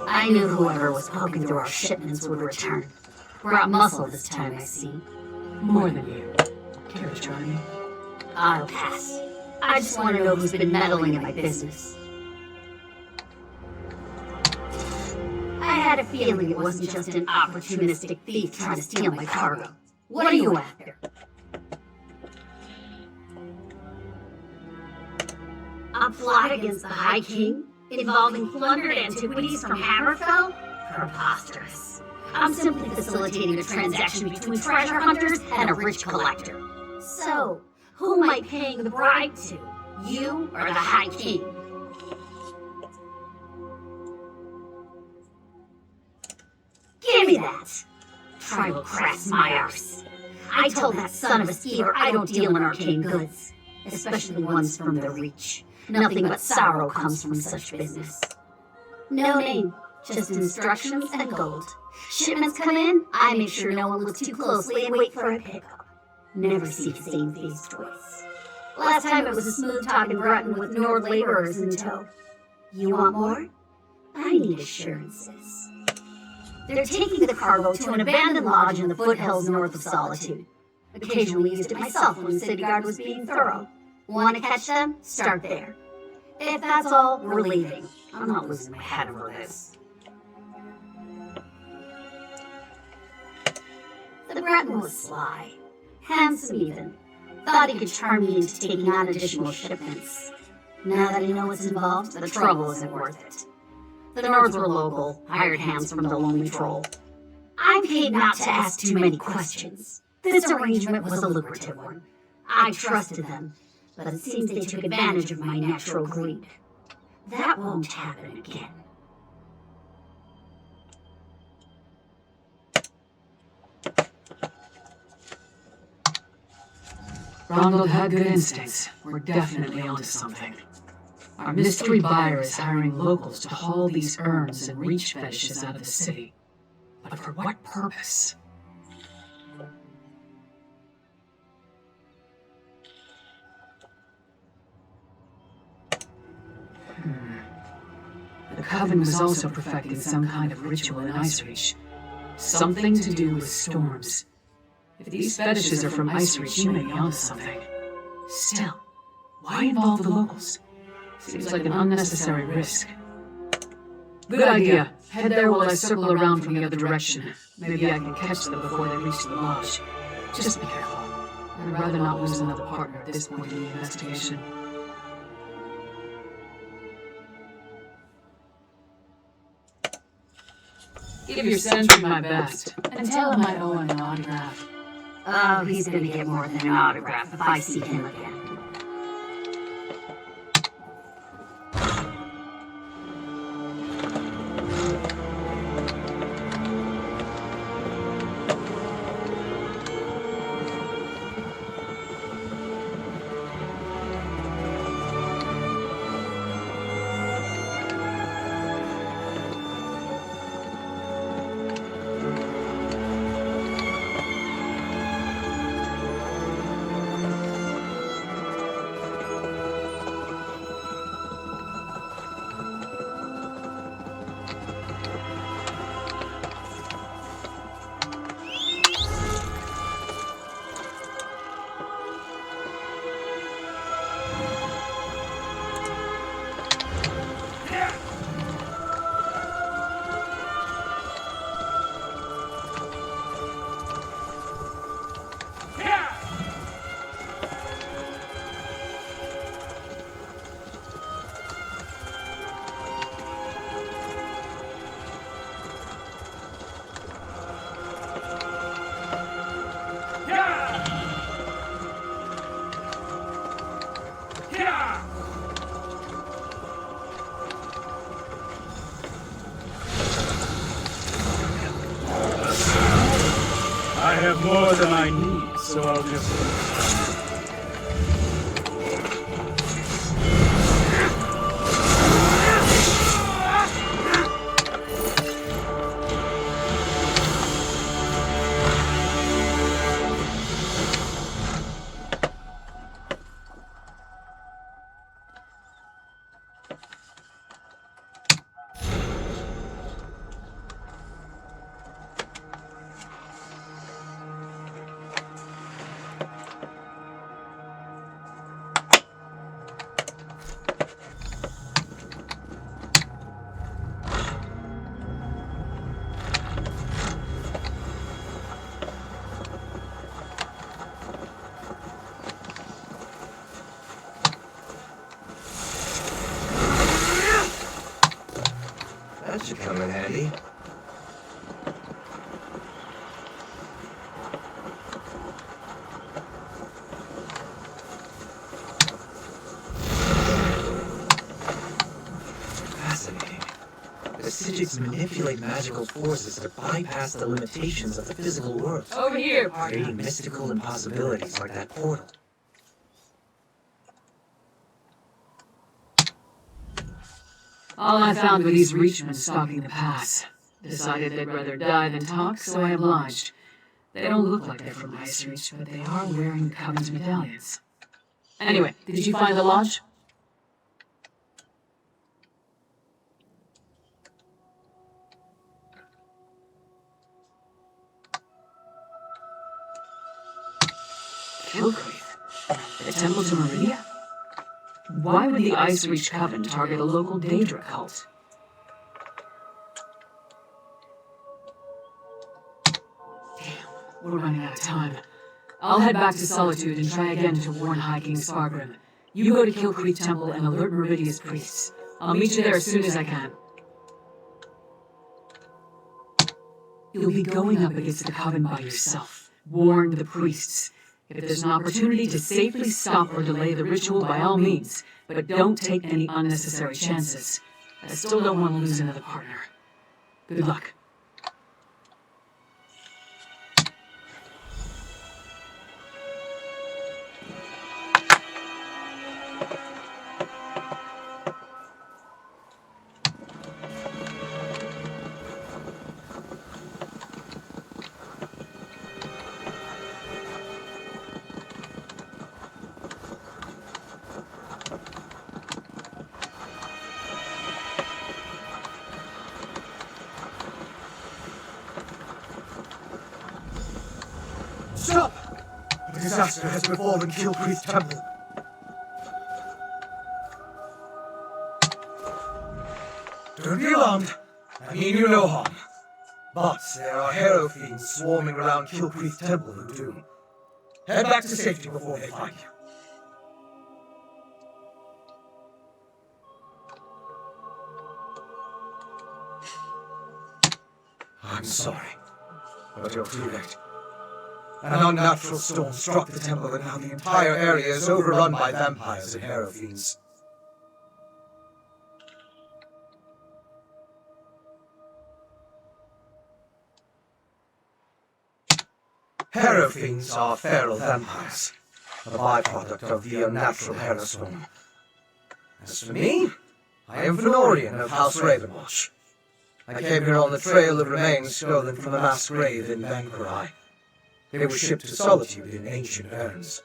I knew whoever was poking through our shipments would return. Brought muscle this time, I see. More than you. Care to try me? I'll pass. I just want to know who's been meddling in my business. I had a feeling it wasn't just an opportunistic thief trying to steal my cargo. What are you after? A plot against the High King? Involving plundered antiquities from Hammerfell? Preposterous. I'm simply facilitating a transaction between treasure hunters and a rich collector. So, who am I paying the bribe to? You or the High King? Give me that! Try will crass my arse. I told that son of a skeever I don't deal in arcane goods, especially ones from the Reach. Nothing but sorrow comes from such business. No name, just instructions and gold. Shipments come in, I make sure no one looks too closely and wait for a pickup. Never see the same face twice. Last time it was a smooth-talking Breton with Nord laborers in tow. You want more? I need assurances. They're taking the cargo to an abandoned lodge in the foothills north of Solitude. Occasionally used it myself when City Guard was being thorough. Want to catch them? Start there. If that's all, we're leaving. I'm not losing my head over this. The Breton was sly. Handsome even. Thought he could charm me into taking on additional shipments. Now that I know what's involved, the trouble isn't worth it. The Nords were local, hired hands from the Lonely Troll. I'm paid not to ask too many questions. This arrangement was a lucrative one. I trusted them, but it seems they took advantage of my natural greed. That won't happen again. Ronald had good instincts. We're definitely onto something. Our mystery buyer is hiring locals to haul these urns and reach fetishes out of the city. But for what purpose? The Coven was also perfecting some kind of ritual in Ice Reach. Something to do with storms. If these fetishes are from Ice Reach, you may be onto something. Still, why involve the locals? Seems like an unnecessary risk. Good idea. Head there while I circle around from the other direction. Maybe I can catch them before they reach the lodge. Just be careful. I'd rather not lose another partner at this point in the investigation. Give your sentry my best, and tell him I owe him an autograph. Oh, he's gonna get more than an autograph if I see him again. I have more than I need, so I'll just... That should come in handy. Fascinating. This Psijics manipulate magical forces to bypass the limitations of the physical world, Over here, partner. creating mystical impossibilities like that portal. All I found were these Reachmen stalking the pass. Decided they'd rather die than talk, so I obliged. They don't look like they're from Ice Reach, but they are wearing the Coven's medallions. Anyway, did you find the lodge? Kilcreath? The Temple to Meridia? Why would the Ice Reach Coven target a local Daedra cult? We're running out of time. I'll head back to Solitude and try again to warn High King Spargrim. You go to Kilcreath Temple and alert Meridia's priests. I'll meet you there as soon as I can. You'll be going up against the Coven by yourself. Warn the priests. If there's an opportunity to safely stop or delay the ritual, by all means, but don't take any unnecessary chances. I still don't want to lose another partner. Good luck. Stop! A disaster has befallen Kilcreath Temple. Don't be alarmed. I mean you no harm. But there are Harrow fiends swarming around Kilcreath Temple who do. Head back to safety before they find you. I'm sorry, but you're too late. An unnatural storm struck the temple, and now the entire area is overrun by vampires and Harrow fiends. Harrow fiends are feral vampires, a byproduct of the unnatural Harrow storm. As for me, I am Venorian of House Ravenwatch. I came here on the trail of remains stolen from a mass grave in Banquerai. They were shipped to Solitude in ancient urns.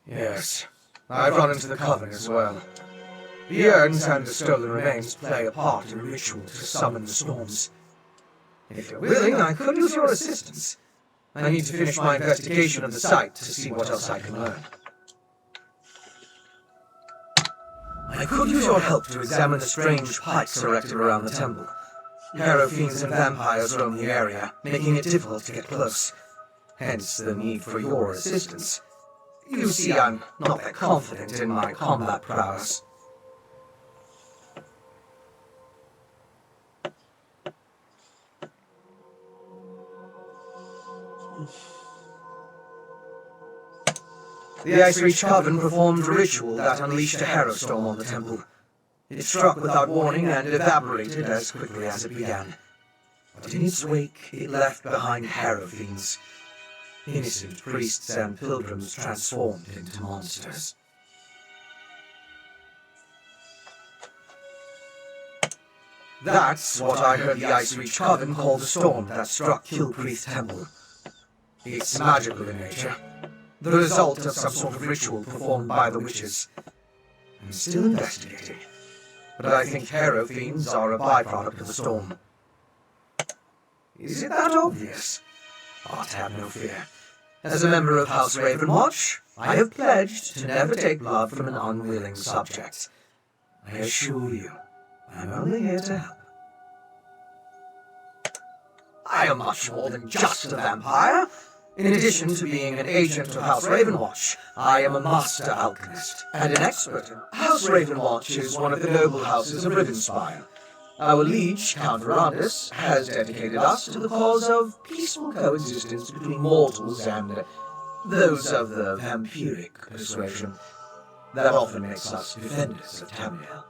Yes, I've run into the Coven as well. The urns and the stolen remains play a part in a ritual to summon the storms. If you're willing, I could use your assistance. I need to finish my investigation of the site to see what else I can learn. I could use your help to examine the strange pipes erected around the temple. Harrow fiends and vampires roam the area, making it difficult to get close. Hence the need for your assistance. You see, I'm not that confident in my combat prowess. The Ice Reach Coven performed a ritual that unleashed a Harrow storm on the temple. It struck without warning and evaporated as quickly as it began. But in its wake, it left behind Harrow fiends. Innocent priests and pilgrims transformed into monsters. That's what I heard the Ice Reach Coven call the storm that struck Kilcreath Temple. It's magical in nature. The result of some sort of ritual performed by the witches. I'm still investigating, but I think Harrow fiends are a byproduct of the storm. Is it that obvious? But have no fear. As a member of House Ravenwatch, I have pledged to never take blood from an unwilling subject. I assure you, I'm only here to help. I am much more than just a vampire. In addition to being an agent of House Ravenwatch, I am a master alchemist and an expert. House Ravenwatch is one of the noble houses of Rivenspire. Our liege, Count Verandus, has dedicated us to the cause of peaceful coexistence between mortals and Those of the vampiric persuasion. That often makes us defenders of Tamriel.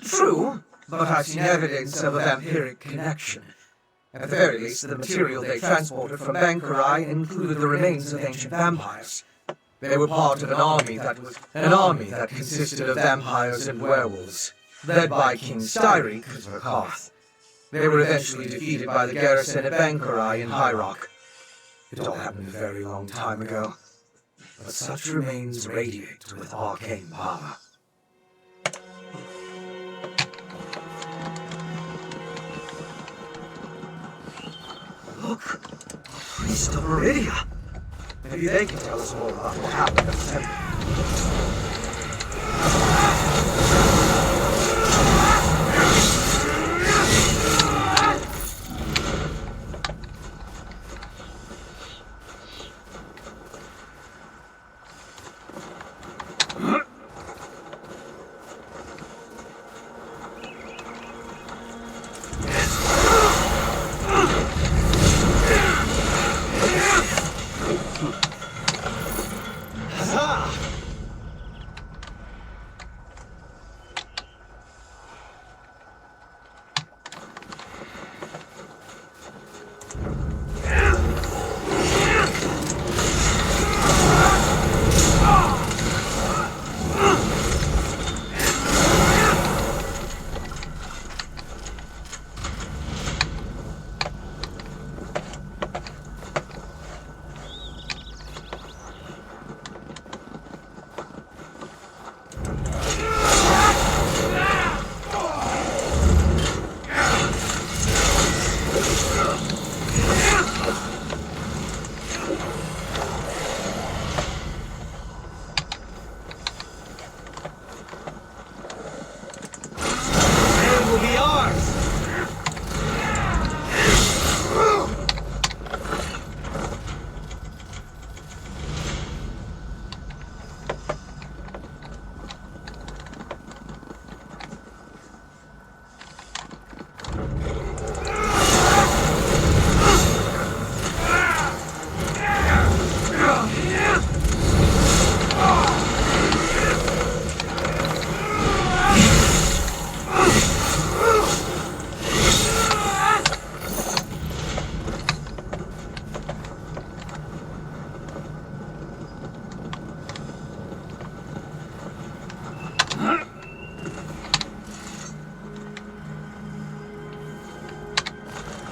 True, but I've seen evidence of a vampiric connection. At the very least, the material they transported from Bankarai included the remains of ancient vampires. They were part of an army that consisted of vampires and werewolves, led by King Styric of Karth. They were eventually defeated by the garrison at Bankarai in High Rock. It all happened a very long time ago, but such remains radiate with arcane power. Look, a priest of Meridia. Maybe they can tell us more about what happened at the temple.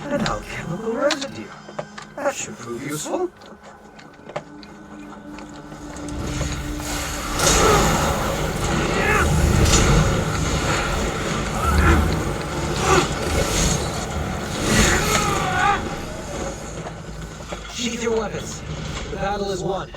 An alchemical residue. That should prove useful. Sheath your weapons. The battle is won.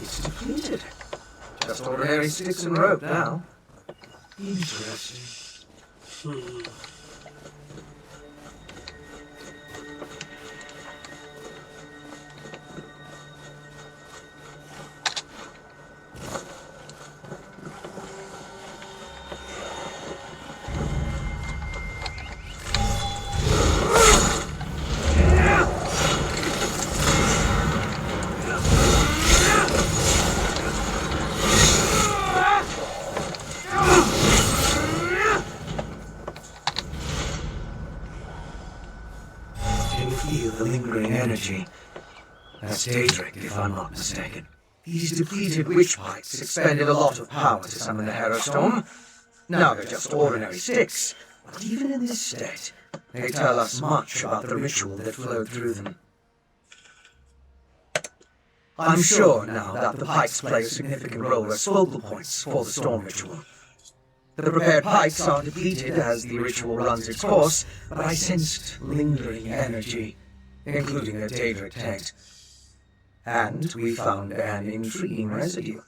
It's depleted. Just ordinary sticks and rope now. Interesting. Feel the lingering energy. That's Daedric, if I'm not mistaken. These depleted witch pikes expended a lot of power to summon the Harrowstorm. Now they're just ordinary sticks, but even in this state, they tell us much about the ritual that flowed through them. I'm sure now that the pikes play a significant role as focal points for the storm ritual. The prepared pikes are depleted as the ritual runs its course, but I sensed lingering energy, including a Daedric taint. And we found an intriguing residue.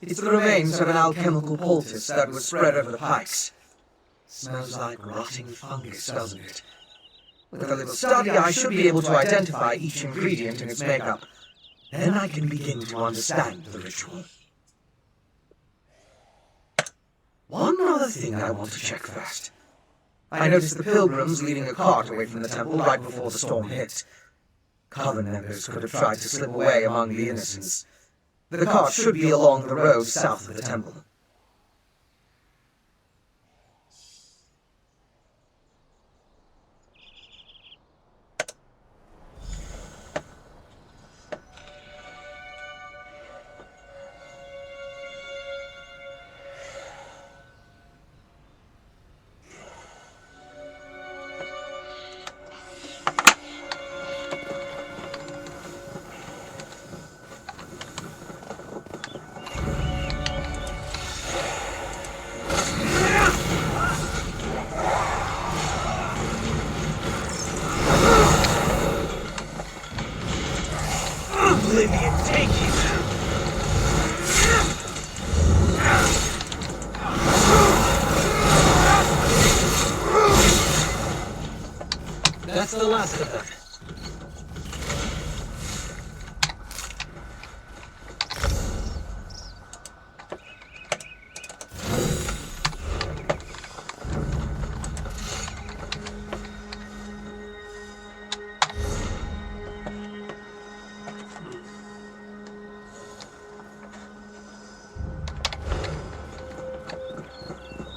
It's the remains of an alchemical poultice that was spread over the pikes. Smells like rotting fungus, doesn't it? With a little study, I should be able to identify each ingredient in its makeup. Then I can begin to understand the ritual. One other thing I want to check first. I noticed the pilgrims leading a cart away from the temple right before the storm hit. Coven members could have tried to slip away among the innocents. The cart should be along the road south of the temple. That's the last of them.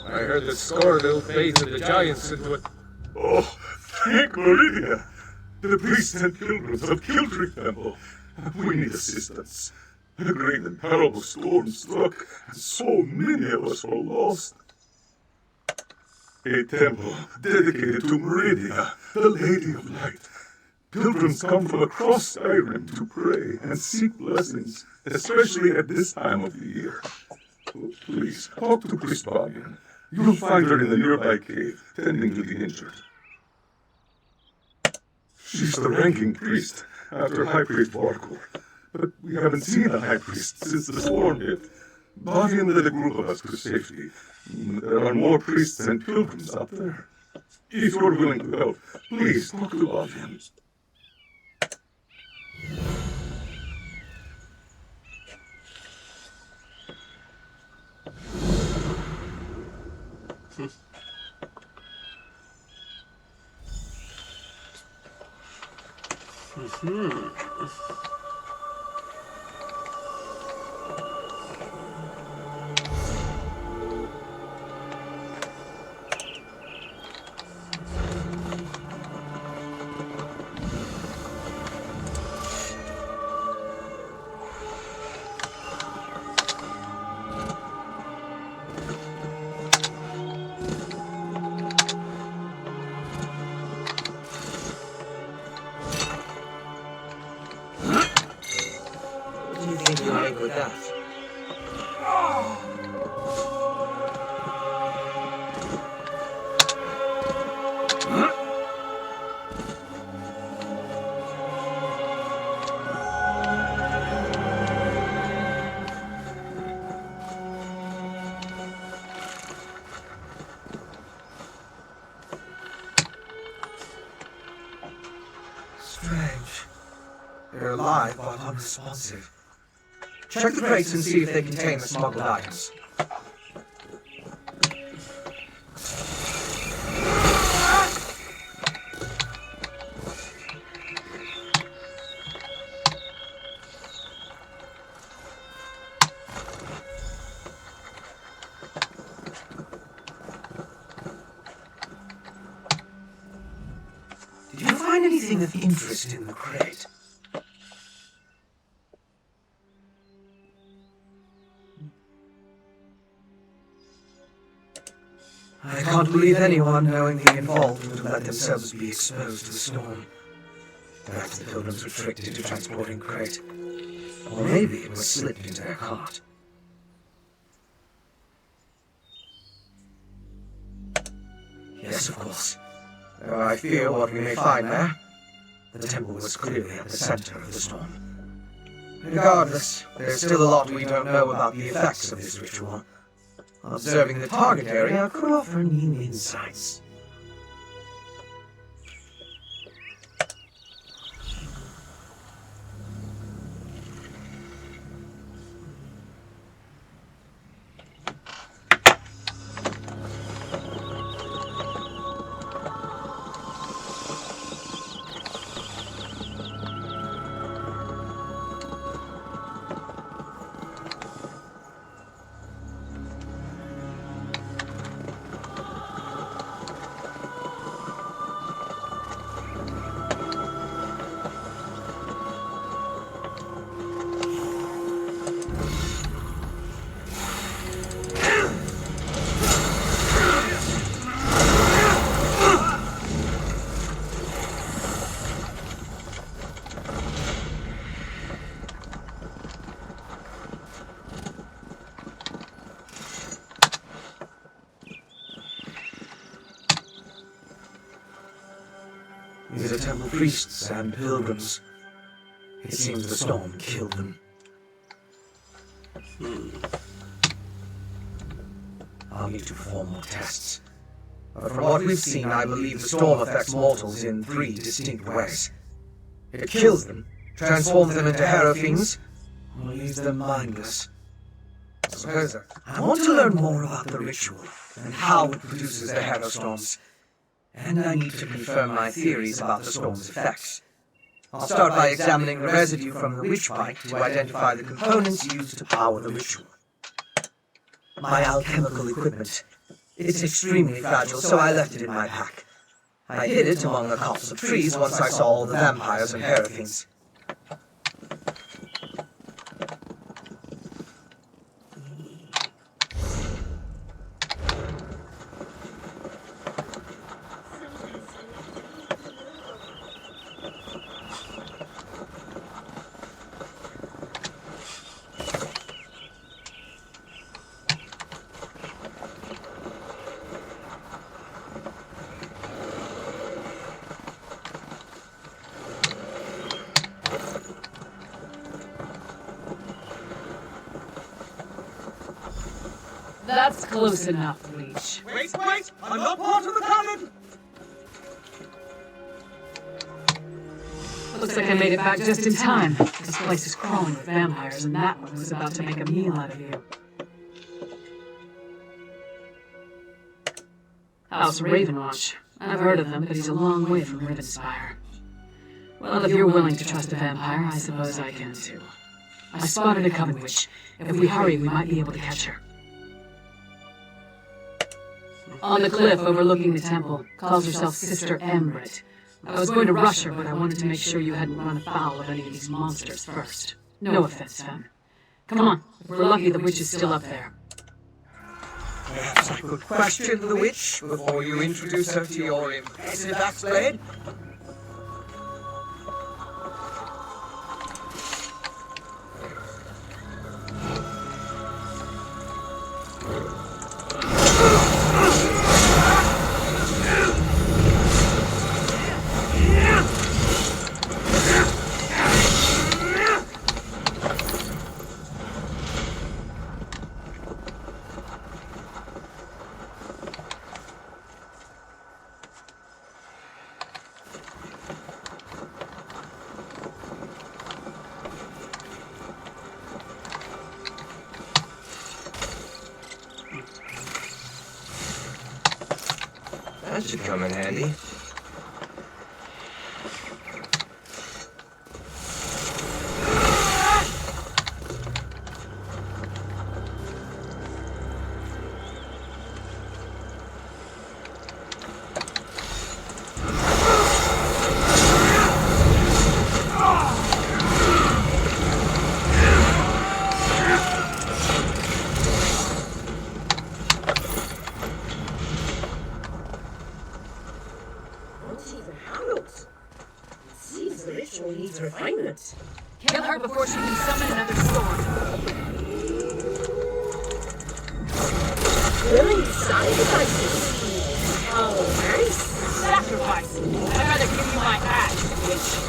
I heard that Scoraville baited the giants into it. Oh, thank Meridia! The priests and pilgrims of Kildrick Temple. We need assistance. A great and terrible storm struck, and so many of us were lost. A temple dedicated to Meridia, the Lady of Light. Pilgrims come from across Skyrim to pray and seek blessings, especially at this time of the year. Please, talk to Priest Fabian. You'll find her in the nearby cave, tending to the injured. She's the ranking priest, after High Priest Varkor. But we haven't seen the High Priest since the storm hit. Fabian led a group of us to safety. There are more priests and pilgrims out there. If you're willing to help, please talk to Fabian. What do you think you'll make with that? Strange. They're alive but unresponsive. Check the crates and see if they contain the smuggled items. Did you find anything of interest in the crate? I can't believe anyone knowingly involved would let themselves be exposed to the storm. Perhaps the pilgrims were tricked into transporting crate. Or maybe it was slipped into their cart. Yes, of course. Though I fear what we may find there. The temple was clearly at the center of the storm. Regardless, there's still a lot we don't know about the effects of this ritual. Observing the target area could offer new insights. These are temple priests and pilgrims. It seems the storm killed them. I'll need to perform more tests. But from what we've seen, I believe the storm affects mortals in 3 distinct ways. It kills them, transforms them into hero fiends, or leaves them mindless. I suppose I want to learn more about the ritual and how it produces the hero storms. And I need to confirm my theories about the storm's effects. I'll start by examining the residue from the witch bite to identify the components used to power the ritual. My alchemical equipment. It's extremely fragile, so I left it in my pack. I hid it among the copse of trees once I saw all the vampires and hero-fiends. That's close enough, Leech. Wait! I'm not part of the cannon! Looks like I made it back just in time. This place is crawling with vampires, and that one was about to make a meal out of you. House Ravenwatch. I've heard of them, but he's a long way from Rivenspire. Well, if you're willing to trust a vampire, I suppose I can too. I spotted a coven witch. If we hurry, we might be able to catch her. On the cliff overlooking the temple, calls herself Sister Embrit. I was going to rush her, but I wanted to make sure you hadn't run afoul of any of these monsters first. No offense, fam. Come on, if we're lucky the witch is still up there. Perhaps I could question the witch before you introduce her to your impressive axe blade? That should come in handy. Refinement. Kill her before she can summon another storm. Willing sacrifices. Oh, man. sacrifice. I'd rather give you my axe, bitch.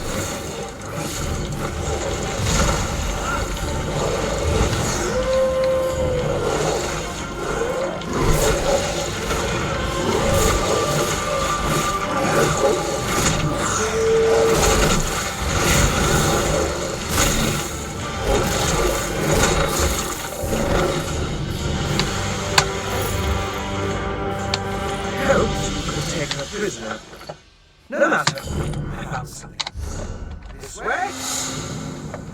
Take her prisoner. No matter. I found something. This way?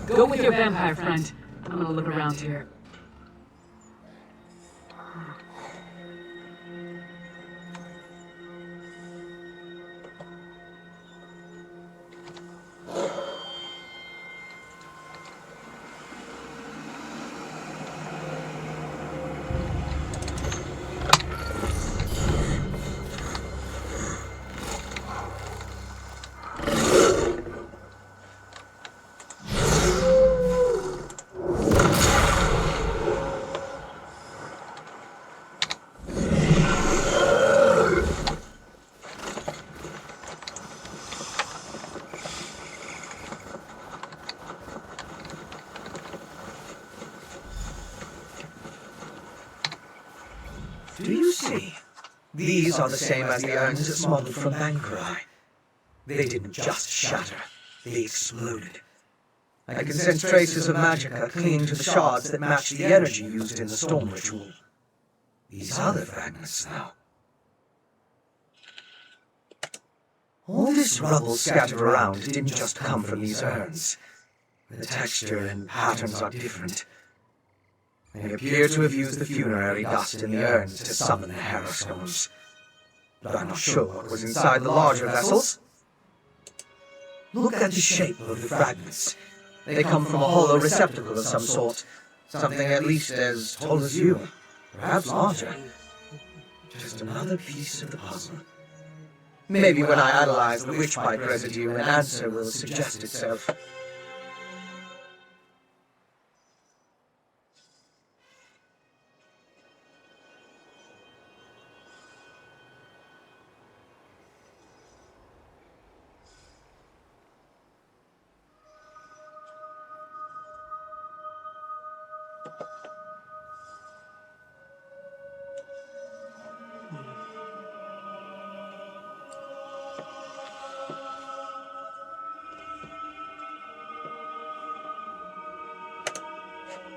Go with your vampire friend. I'm gonna look around here. Do you see? These are the same as the urns smuggled from Bankarai. They didn't just shatter, they exploded. I can sense traces of magicka clinging to the shards that match the energy used in the storm ritual. These other fragments, though. All this rubble scattered around didn't just come from these urns. The texture and patterns are different. They appear to have used the funerary dust in the urns to summon the Harrowstones. But I'm not sure what was inside the larger vessels. Look at the shape of the fragments. They come from a hollow receptacle of some sort. Something at least as tall as you. Perhaps larger. Just another piece of the puzzle. Maybe when I analyze the witch pipe residue, an answer will suggest itself.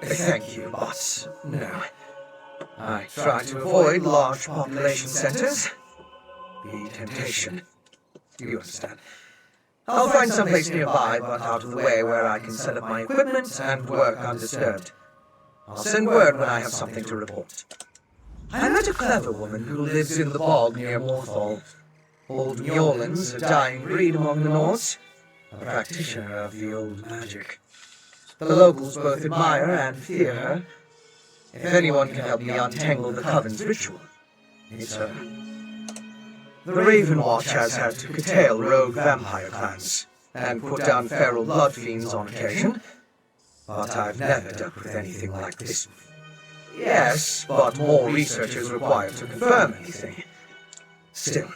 Thank you, but no. I try to avoid large population centers. The temptation. You understand. I'll find some place nearby, but out of the way where I can set up my equipment and work undisturbed. I'll send word when I have something to report. I met a clever woman who lives in the bog near Morthal. Old Mjolnir's a dying breed among the Nords, a practitioner of the old magic. The locals both admire and fear her. If anyone can help me untangle the Coven's ritual, it's her. The Raven Watch has had to curtail rogue vampire clans, and put down feral blood fiends on occasion, but I've never dealt with anything like this. Yes, but more research is required to confirm anything. Still,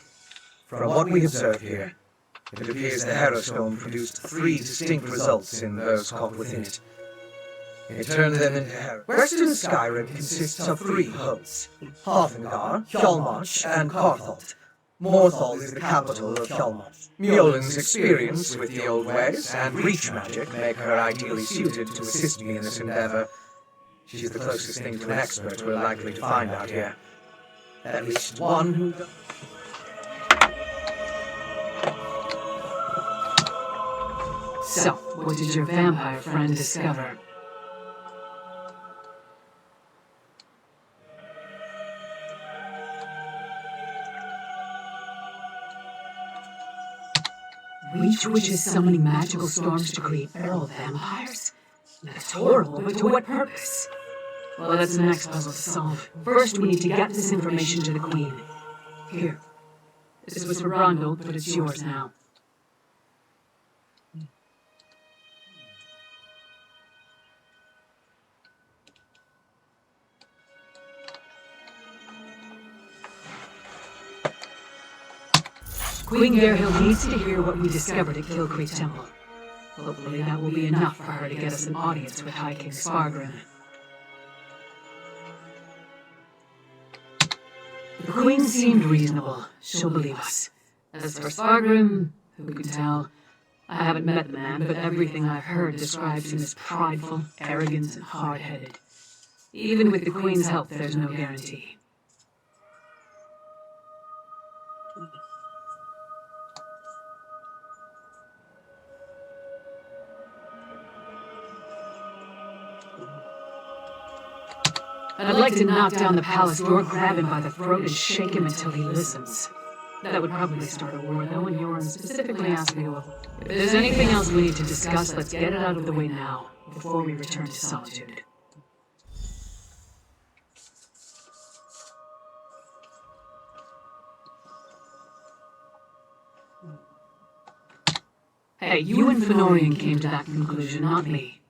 from what we observe here, it appears the Harrowstone produced 3 distinct results in those caught within it. It turned them into Harrow. Western Skyrim consists of 3 hosts: Harfengar, Hjalmarch, and Karthalt. Morthal is the capital of Hjalmarch. Mjolnir's experience with the old ways and reach magic make her ideally suited to assist me in this endeavor. She's the closest thing to an expert we're likely to find out here. At least one who... So, what did your vampire friend discover? Reach witches summoning magical storms to create feral vampires? That's horrible, but to what purpose? Well, that's the next puzzle to solve. First, we need to get this information to the Queen. Here. This was for Brondel, but it's yours now. Queen Gerhild needs to hear what we discovered at Kill Creek Temple. Hopefully that will be enough for her to get us an audience with High King Spargrim. The Queen seemed reasonable. She'll believe us. As for Spargrim, who can tell? I haven't met the man, but everything I've heard describes him as prideful, arrogant, and hard-headed. Even with the Queen's help, there's no guarantee. I'd like to knock down the palace door, grab him by the throat, and shake him until he listens. That would probably start a war, though, and you're specifically asking me. If there's anything else we need to discuss, let's get it out of the way now, before we return to solitude. Hey, you and Fenorian came to that conclusion, not me.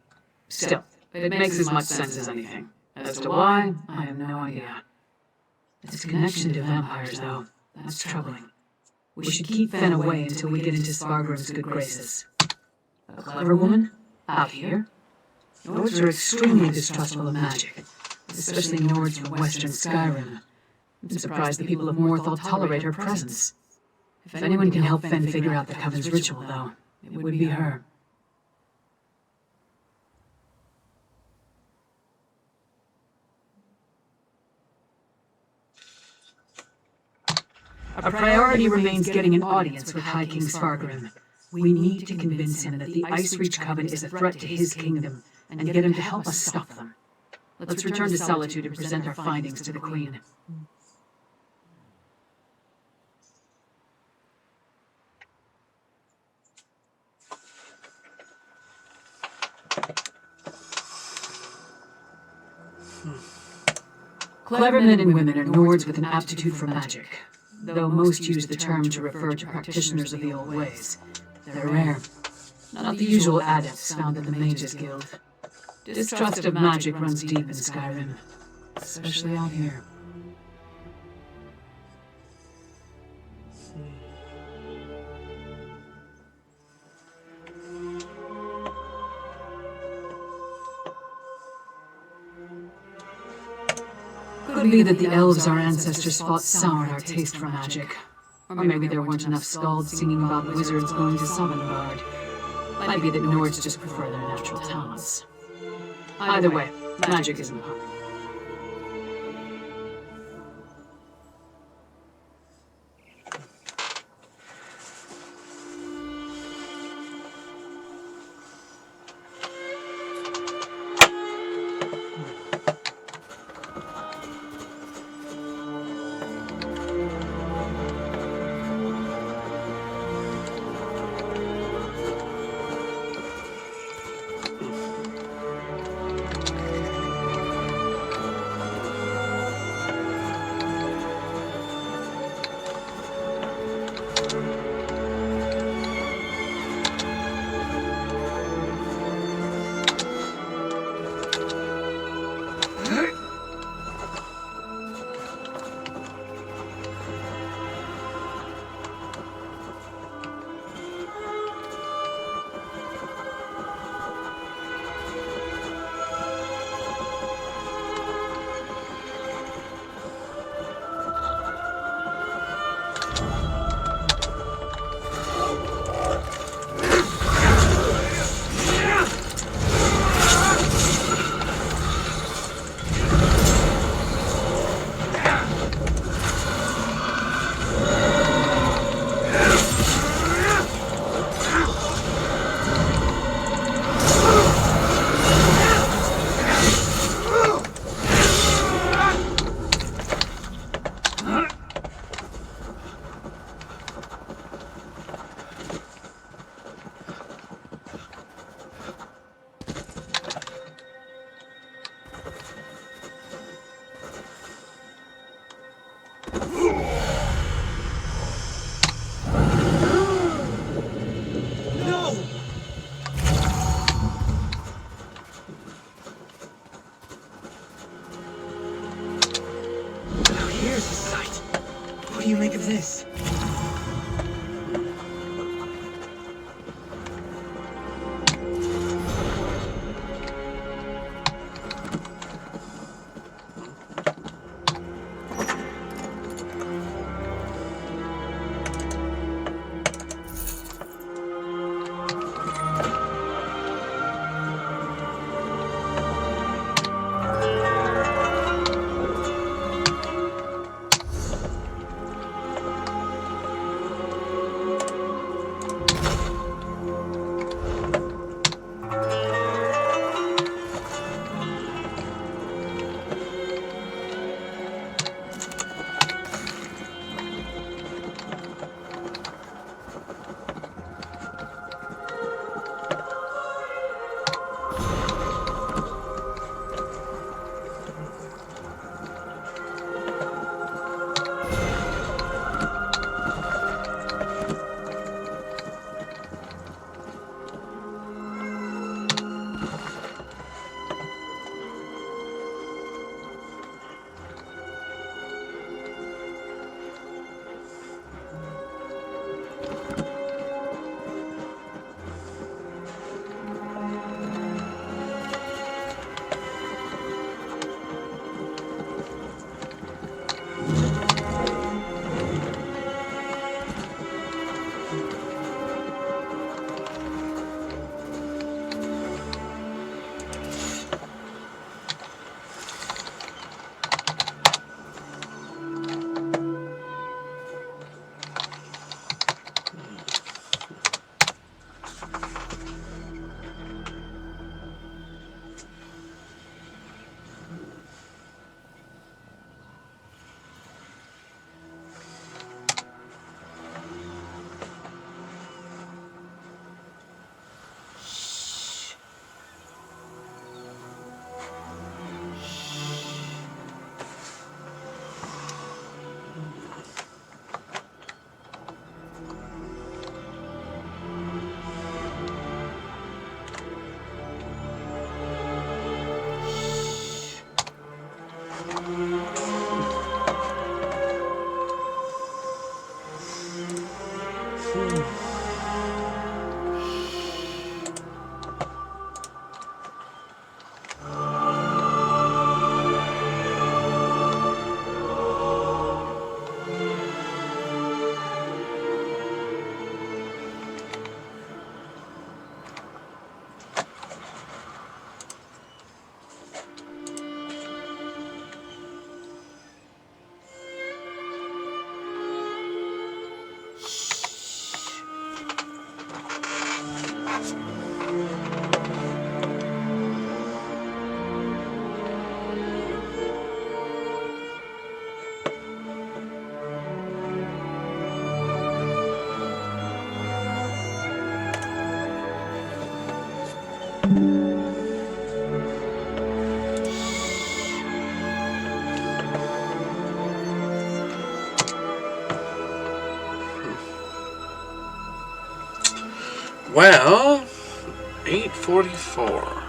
Still, it makes as much sense as anything. As to why, I have no idea. Its connection to vampires, though, that's troubling. We should keep Fen away until we get into Spargrim's good graces. A clever woman? Out here? Nords are extremely distrustful of magic, especially Nords from Western Skyrim. I'm surprised the people of Morthal tolerate her presence. If anyone can help Fen figure out the Coven's ritual, though, it would be her. Our priority remains getting an audience with High King Spargrim. We need to convince him that the Ice Reach Coven is a threat to his kingdom, and get him to help us stop them. Let's return to Solitude and present our findings to the Queen. Clever men and women are Nords with an aptitude for magic, though most use the term to refer to practitioners of the old ways. They're rare. Not the usual adepts found in the Mages Guild. Distrust of magic runs deep in Skyrim, especially out here. Could be that the elves our ancestors fought soured our taste for magic. Or maybe there weren't enough skalds singing about wizards going to Sovngarde. Might be that Nords just prefer their natural talents. Either way, magic isn't hard. What do you make of this? Well, 8:44.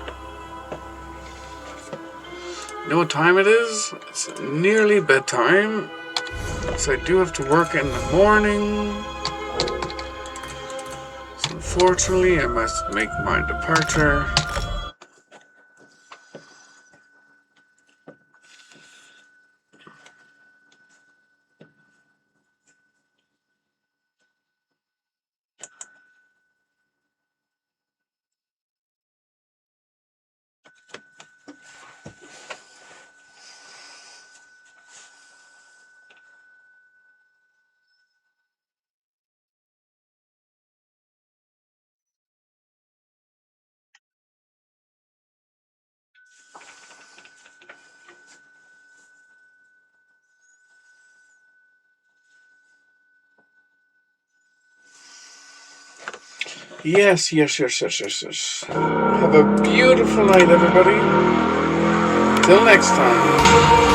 You know what time it is? It's nearly bedtime. So I do have to work in the morning. So unfortunately, I must make my departure. Yes. Have a beautiful night, everybody. Till next time.